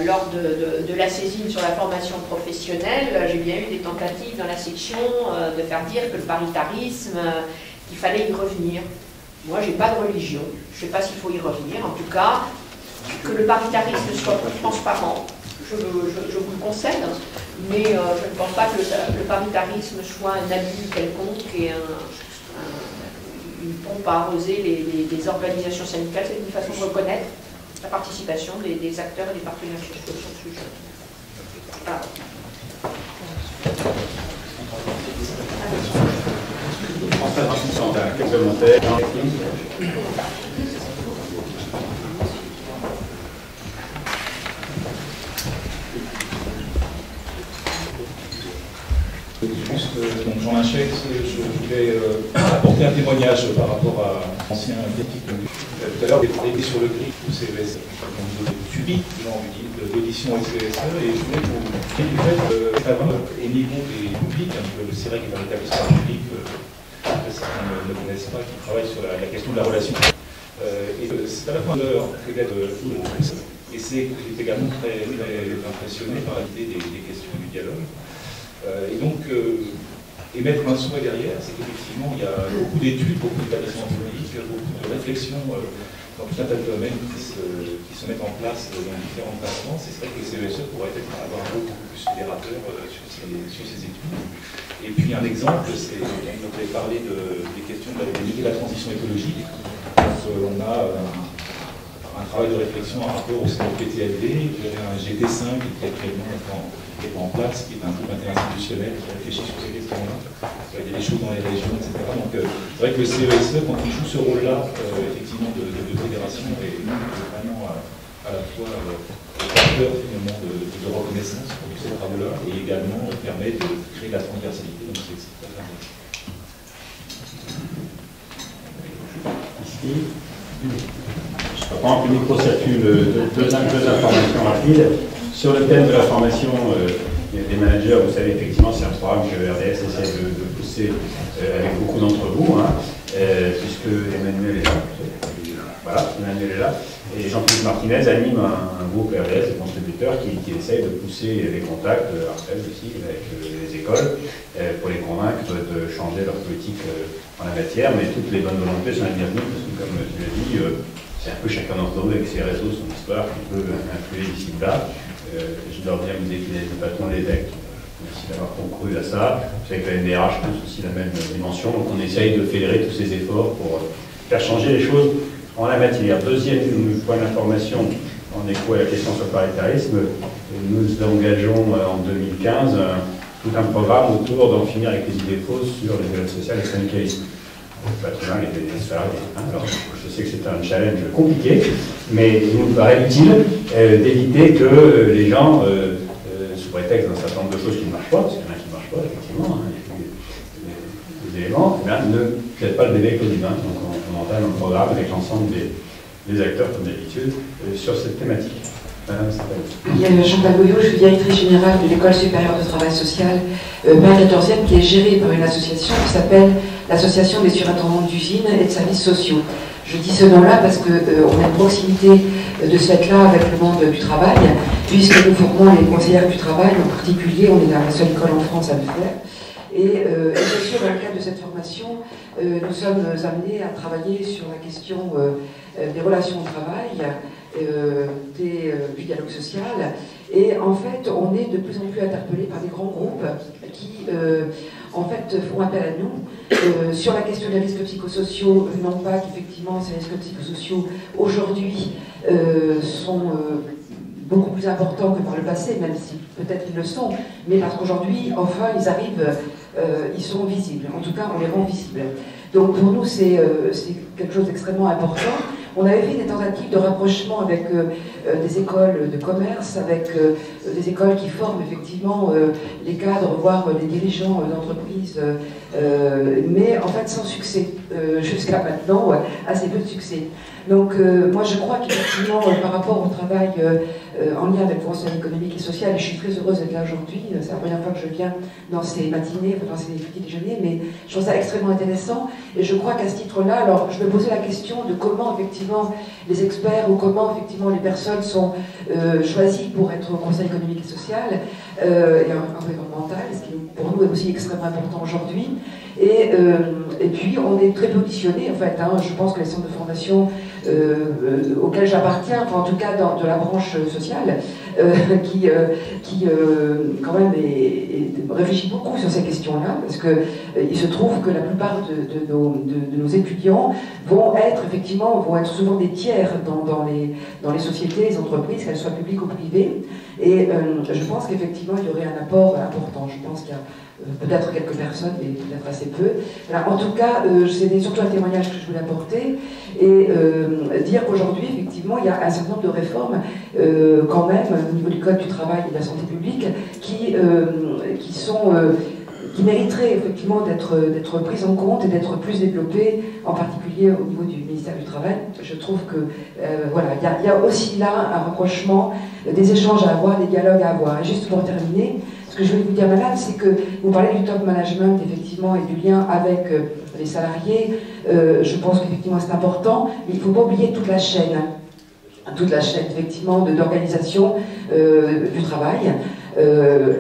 lors de la saisine sur la formation professionnelle, j'ai bien eu des tentatives dans la section de faire dire que le paritarisme, qu'il fallait y revenir. Moi, j'ai pas de religion, je ne sais pas s'il faut y revenir, en tout cas, que le paritarisme soit plus transparent, je vous le concède, mais je ne pense pas que le paritarisme soit un abus quelconque et une pompe à arroser les organisations syndicales. C'est une façon de reconnaître la participation des acteurs et des partenaires sociaux sur ce sujet. Voilà. En fait, président d'un complémentaire. Juste, donc Jean Lachec, je voulais apporter un témoignage par rapport à l'ancien critique. Tout à l'heure, vous avez été sur le grille du CES, vous avez subi l'audition SPSE, et je voulais vous dire et niveau des publics, le CIREC est un établissement public, certains ne connaissent pas, qui travaille sur la question de la relation. Et c'est à la fois l'heure et c'est également très impressionné par l'idée des questions du dialogue. Et donc, émettre un souhait derrière, c'est qu'effectivement, il y a beaucoup d'études, beaucoup d'établissements publics, beaucoup de réflexions dans tout un tas de domaines qui se mettent en place dans différentes instances. Et c'est vrai que les CESE pourraient avoir un rôle beaucoup plus fédérateur sur ces études. Et puis, un exemple, c'est, on avait parlé des questions de la transition écologique. Donc, on a un travail de réflexion par rapport au PTLD, il y avait un GT5 qui est actuellement en place, qui est un groupe interinstitutionnel qui réfléchit sur ces questions-là. Il y a des choses dans les régions, etc. Donc c'est vrai que le CESE, quand il joue ce rôle-là, effectivement, de fédération, est vraiment à la fois porteur finalement de reconnaissance pour ces travaux-là, et également permet de créer de la transversalité. Donc c'est très intéressant. Ici. Je prends le micro-circule deux informations rapides. Sur le thème de la formation des managers, vous savez, effectivement, c'est un programme que RDS essaie de pousser avec beaucoup d'entre vous, puisque Emmanuel est là. Voilà, Emmanuel est là. Et Jean-Philippe Martinez anime un groupe RDS de contributeurs qui essaye de pousser les contacts, Arpel aussi, avec les écoles, pour les convaincre de changer leur politique en la matière. Mais toutes les bonnes volontés sont les bienvenues, parce que, comme tu l'as dit, c'est un peu chacun d'entre nous avec ses réseaux, son histoire, qui peut influer ici et là. Je dois bien vous dire qu'il est le patron de l'EDEC. Merci d'avoir concouru à ça. Vous savez que la NDRH pousse aussi la même dimension. Donc on essaye de fédérer tous ces efforts pour faire changer les choses en la matière. Deuxième point d'information, en écho à la question sur le paritarisme, nous engageons en 2015 tout un programme autour d'en finir avec les idées fausses sur les violences sociales et le syndicalisme. Le patronat, les salariés. Alors, je sais que c'est un challenge compliqué, mais il nous paraît utile d'éviter que les gens, sous prétexte d'un certain nombre de choses qui ne marchent pas, parce qu'il y en a qui ne marchent pas, effectivement, des éléments, ne jettent pas le bébé avec l'eau du bain. Donc on entame un programme avec l'ensemble des acteurs, comme d'habitude, sur cette thématique. Chantal Boyot, je suis directrice générale de l'École supérieure de travail social Paris 14e, qui est gérée par une association qui s'appelle l'Association des surintendants d'usines et de services sociaux. Je dis ce nom-là parce qu'on a une proximité de ce fait-là avec le monde du travail, puisque nous formons les conseillères du travail, en particulier, on est la seule école en France à le faire. Et bien sûr, dans le cadre de cette formation, nous sommes amenés à travailler sur la question des relations au travail, du dialogue social. Et en fait, on est de plus en plus interpellés par des grands groupes qui, en fait, font appel à nous sur la question des risques psychosociaux. Non pas qu'effectivement, ces risques psychosociaux, aujourd'hui, sont beaucoup plus importants que par le passé, même si peut-être ils le sont, mais parce qu'aujourd'hui, enfin, ils arrivent, ils sont visibles. En tout cas, on les rend visibles. Donc pour nous, c'est quelque chose d'extrêmement important. On avait fait des tentatives de rapprochement avec des écoles de commerce, avec des écoles qui forment effectivement les cadres, voire les dirigeants d'entreprises, mais en fait sans succès. Jusqu'à maintenant, assez peu de succès. Donc moi je crois qu'effectivement par rapport au travail en lien avec le Conseil économique et social, et je suis très heureuse d'être là aujourd'hui, c'est la première fois que je viens dans ces matinées, dans ces petits déjeuners, mais je trouve ça extrêmement intéressant, et je crois qu'à ce titre-là, alors je me posais la question de comment effectivement les experts ou comment effectivement les personnes sont choisies pour être au Conseil économique et social et environnemental, ce qui pour nous est aussi extrêmement important aujourd'hui. Et puis on est très positionnés en fait, je pense que les centres de formation auxquels j'appartiens, enfin en tout cas de la branche sociale, qui quand même réfléchit beaucoup sur ces questions-là, parce qu'il se trouve que la plupart de nos étudiants vont être souvent des tiers dans les sociétés, les entreprises, qu'elles soient publiques ou privées, et je pense qu'effectivement il y aurait un apport important. Je pense qu'il y a peut-être quelques personnes, mais peut-être assez peu. Voilà, en tout cas, c'était surtout un témoignage que je voulais apporter et dire qu'aujourd'hui, effectivement, il y a un certain nombre de réformes, quand même, au niveau du Code du travail et de la santé publique, qui mériteraient effectivement d'être prises en compte et d'être plus développées, en particulier au niveau du ministère du Travail. Je trouve que, voilà, il y a aussi là un rapprochement, des échanges à avoir, des dialogues à avoir. Et juste pour terminer, ce que je voulais vous dire, madame, c'est que vous parlez du top management, effectivement, et du lien avec les salariés. Je pense qu'effectivement, c'est important, mais il ne faut pas oublier toute la chaîne, effectivement, d'organisation du travail.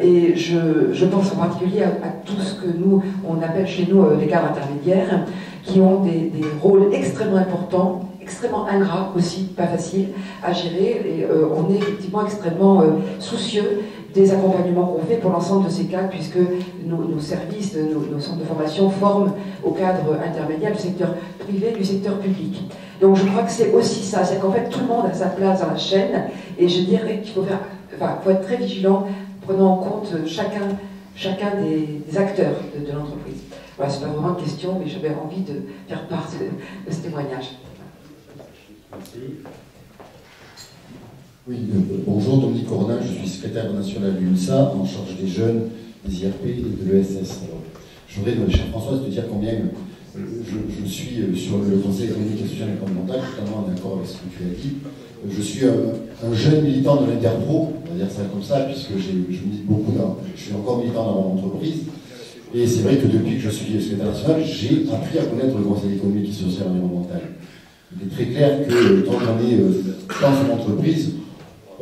Et je pense en particulier à tout ce que nous, on appelle chez nous les cadres intermédiaires, qui ont des rôles extrêmement importants, extrêmement ingrats aussi, pas faciles à gérer. Et on est effectivement extrêmement soucieux des accompagnements qu'on fait pour l'ensemble de ces cadres, puisque nos services, nos centres de formation forment au cadre intermédiaire du secteur privé, du secteur public. Donc je crois que c'est aussi ça, c'est qu'en fait tout le monde a sa place dans la chaîne, et je dirais qu'il faut être très vigilant, prenant en compte chacun des acteurs de l'entreprise. Voilà, c'est pas vraiment une question, mais j'avais envie de faire part de ce témoignage. Merci. Oui, bonjour, Dominique Corona, je suis secrétaire national de l'UNSA, en charge des jeunes, des IRP et de l'ESS. Je voudrais, chère Françoise, te dire combien je suis sur le Conseil économique et social et environnemental, totalement en accord avec ce que tu as dit. Je suis un jeune militant de l'Interpro, on va dire ça comme ça, puisque je milite beaucoup je suis encore militant dans mon entreprise. Et c'est vrai que depuis que je suis secrétaire national, j'ai appris à connaître le Conseil économique et social et environnemental. Il est très clair que tant qu'on est dans une entreprise,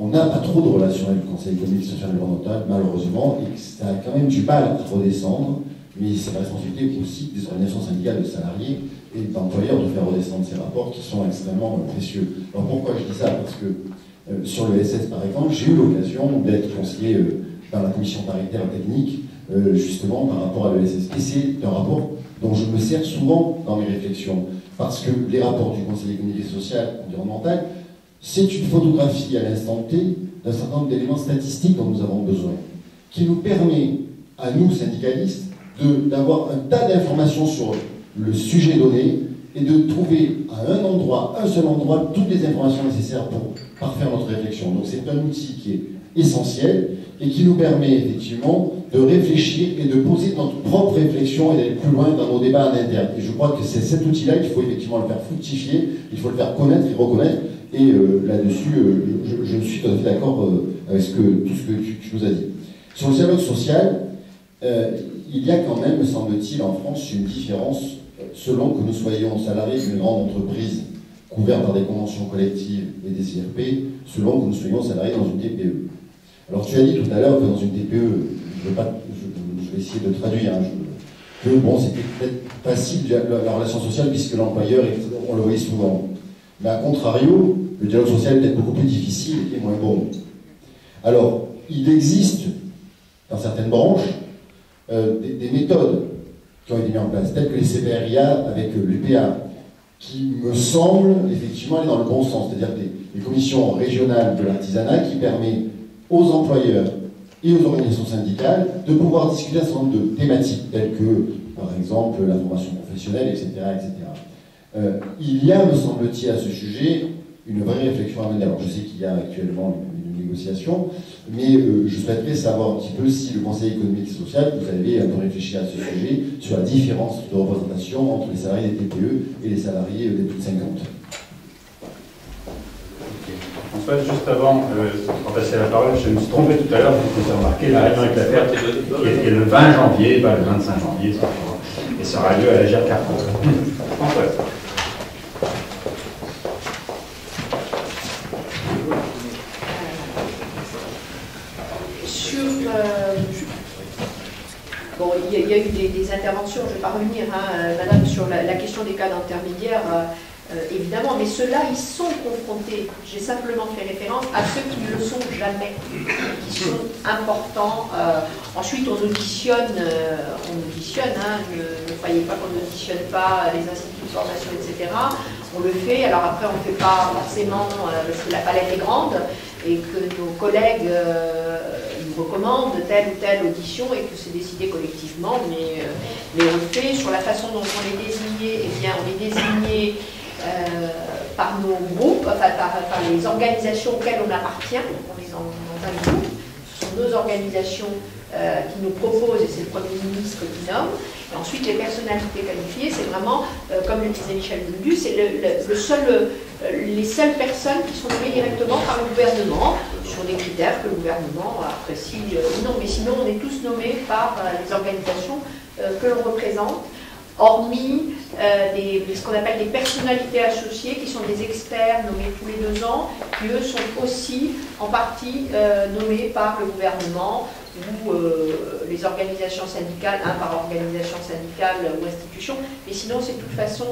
on n'a pas trop de relations avec le Conseil économique, social et environnemental, malheureusement, et que ça a quand même du mal à redescendre, mais c'est la responsabilité aussi des organisations syndicales de salariés et d'employeurs de faire redescendre ces rapports qui sont extrêmement précieux. Alors pourquoi je dis ça? Parce que sur le SS par exemple, j'ai eu l'occasion d'être conseiller dans la commission paritaire technique, justement par rapport à l'ESS. Et c'est un rapport dont je me sers souvent dans mes réflexions, parce que les rapports du Conseil économique et social et environnemental, c'est une photographie à l'instant T d'un certain nombre d'éléments statistiques dont nous avons besoin, qui nous permet, à nous syndicalistes, d'avoir un tas d'informations sur le sujet donné et de trouver à un seul endroit, toutes les informations nécessaires pour parfaire notre réflexion. Donc c'est un outil qui est essentiel et qui nous permet effectivement de réfléchir et de poser notre propre réflexion et d'aller plus loin dans nos débats en interne. Et je crois que c'est cet outil-là qu'il faut effectivement le faire fructifier, il faut le faire connaître et reconnaître. Et là-dessus, je suis tout à fait d'accord avec tout ce que tu nous as dit. Sur le dialogue social, il y a quand même, me semble-t-il, en France, une différence selon que nous soyons salariés d'une grande entreprise couverte par des conventions collectives et des IRP, selon que nous soyons salariés dans une TPE. Alors tu as dit tout à l'heure que dans une TPE, je vais essayer de traduire, que bon, c'était peut-être facile la relation sociale puisque l'employeur, on le voyait souvent. Mais à contrario, le dialogue social est peut-être beaucoup plus difficile et moins bon. Alors, il existe, dans certaines branches, des méthodes qui ont été mises en place, telles que les CPRIA avec l'UPA, qui me semblent effectivement aller dans le bon sens, c'est-à-dire des commissions régionales de l'artisanat qui permettent aux employeurs et aux organisations syndicales de pouvoir discuter un certain nombre de thématiques, telles que, par exemple, la formation professionnelle, etc. etc. Il y a, me semble-t-il, à ce sujet, une vraie réflexion à mener. Alors, je sais qu'il y a actuellement une négociation, mais je souhaiterais savoir un petit peu si le Conseil économique et social, vous avez un peu réfléchi à ce sujet, sur la différence de représentation entre les salariés des TPE et les salariés des plus de 50. François, juste avant de passer la parole, je me suis trompé tout à l'heure, vous avez remarqué, la réunion avec la perte est le 20 janvier, pas le 25 janvier, et ça aura lieu à la GR40. François. Bon, il y a eu des interventions, je ne vais pas revenir, madame, sur la question des cadres intermédiaires, évidemment, mais ceux-là, ils sont confrontés, j'ai simplement fait référence à ceux qui ne le sont jamais, qui sont importants. Ensuite, on auditionne, ne croyez pas qu'on n'auditionne pas les instituts de formation, etc. On le fait, alors après, on ne fait pas forcément, parce que la palette est grande, et que nos collègues recommande telle ou telle audition et que c'est décidé collectivement, mais on le fait. Sur la façon dont on est désigné, eh bien, on est désigné par nos groupes, enfin par les organisations auxquelles on appartient. Donc on est dans un groupe. Ce sont nos organisations qui nous proposent, et c'est le Premier ministre qui nomme. Et ensuite, les personnalités qualifiées, c'est vraiment, comme le disait Michel Bouldu, c'est les seules personnes qui sont nommées directement par le gouvernement, sur des critères que le gouvernement apprécie ou non. Mais sinon, on est tous nommés par les organisations que l'on représente, hormis ce qu'on appelle des personnalités associées, qui sont des experts nommés tous les 2 ans, qui eux sont aussi en partie nommés par le gouvernement ou les organisations syndicales, par organisation syndicale ou institution, mais sinon c'est de toute façon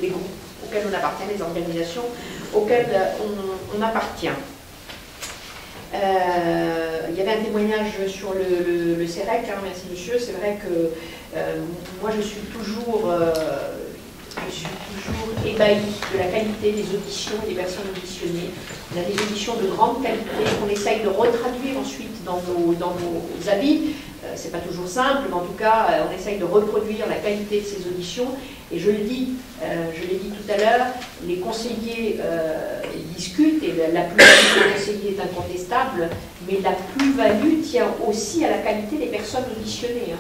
les groupes auxquels on appartient, les organisations auxquelles on appartient. Il y avait un témoignage sur le CEREC, hein, merci monsieur. C'est vrai que moi je suis toujours ébahie de la qualité des auditions des personnes auditionnées. On a des auditions de grande qualité qu'on essaye de retraduire ensuite dans nos avis. C'est pas toujours simple, mais en tout cas, on essaye de reproduire la qualité de ces auditions. Et je le dis, je l'ai dit tout à l'heure, les conseillers discutent, et la plus-value des conseillers est incontestable, mais la plus-value tient aussi à la qualité des personnes auditionnées.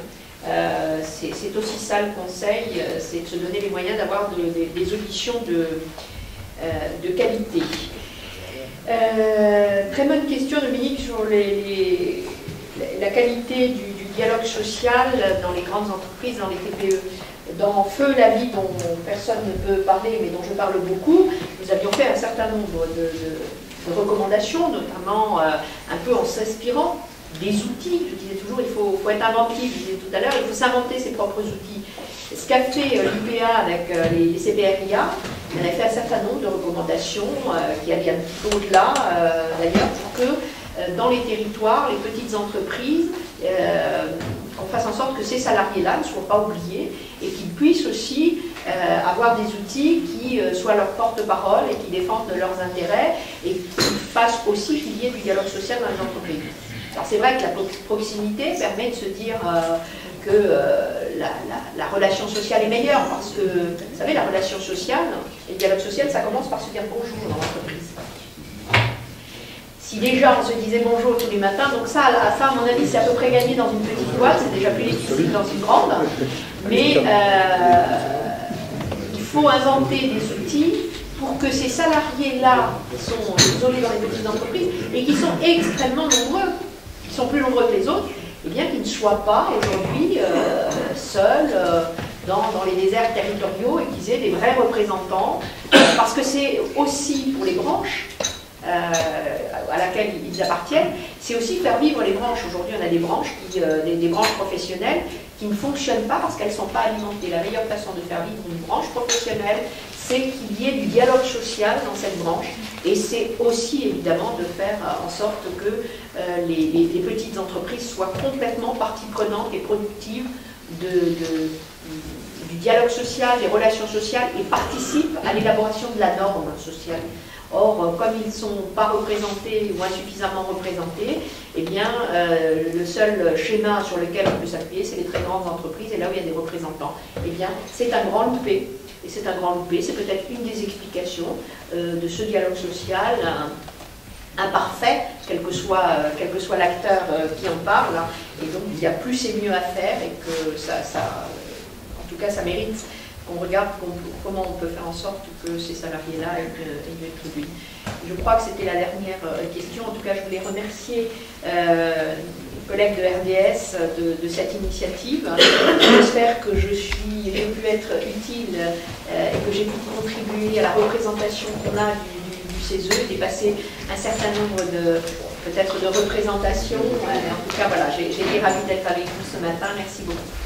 C'est aussi ça le conseil, c'est de se donner les moyens d'avoir des auditions de qualité. Très bonne question, Dominique, sur la qualité du dialogue social dans les grandes entreprises, dans les TPE. Dans Feu la vie, dont personne ne peut parler, mais dont je parle beaucoup, nous avions fait un certain nombre de recommandations, notamment un peu en s'inspirant des outils. Je disais toujours, il faut être inventif, je disais tout à l'heure, il faut s'inventer ses propres outils. Ce qu'a fait l'UPA avec les CBRIA, on avait fait un certain nombre de recommandations qui allaient un petit peu au-delà, d'ailleurs, pour que dans les territoires, les petites entreprises, qu'on fasse en sorte que ces salariés-là ne soient pas oubliés et qu'ils puissent aussi avoir des outils qui soient leur porte-parole et qui défendent leurs intérêts et qui fassent aussi qu'il y ait du dialogue social dans les entreprises. Alors c'est vrai que la proximité permet de se dire que la relation sociale est meilleure parce que, vous savez, la relation sociale et le dialogue social, ça commence par se dire bonjour dans l'entreprise. Si déjà on se disait bonjour tous les matins, donc ça, à la fin, à mon avis, c'est à peu près gagné dans une petite boîte, c'est déjà plus difficile dans une grande, mais il faut inventer des outils pour que ces salariés-là, qui sont isolés dans les petites entreprises, et qui sont extrêmement nombreux, qui sont plus nombreux que les autres, eh bien qu'ils ne soient pas aujourd'hui seuls dans les déserts territoriaux et qu'ils aient des vrais représentants, parce que c'est aussi pour les branches, à laquelle ils appartiennent, c'est aussi faire vivre les branches. Aujourd'hui, on a des branches, des branches professionnelles qui ne fonctionnent pas parce qu'elles ne sont pas alimentées. La meilleure façon de faire vivre une branche professionnelle, c'est qu'il y ait du dialogue social dans cette branche. Et c'est aussi, évidemment, de faire en sorte que les petites entreprises soient complètement partie prenante et productive du dialogue social, des relations sociales, et participent à l'élaboration de la norme sociale. Or, comme ils ne sont pas représentés ou insuffisamment représentés, eh bien, le seul schéma sur lequel on peut s'appuyer, c'est les très grandes entreprises, et là où il y a des représentants. Eh bien, c'est un grand loupé. Et c'est un grand loupé, c'est peut-être une des explications de ce dialogue social imparfait, quel que soit l'acteur qui en parle. Et donc, il y a plus et mieux à faire, et que en tout cas, ça mérite qu'on regarde comment on peut faire en sorte que ces salariés-là aient mieux être produits. Je crois que c'était la dernière question. En tout cas, je voulais remercier les collègues de RDS de cette initiative. J'espère que j'ai pu être utile et que j'ai pu contribuer à la représentation qu'on a du CESE, dépasser un certain nombre peut-être de représentations. En tout cas, voilà, j'ai été ravie d'être avec vous ce matin. Merci beaucoup.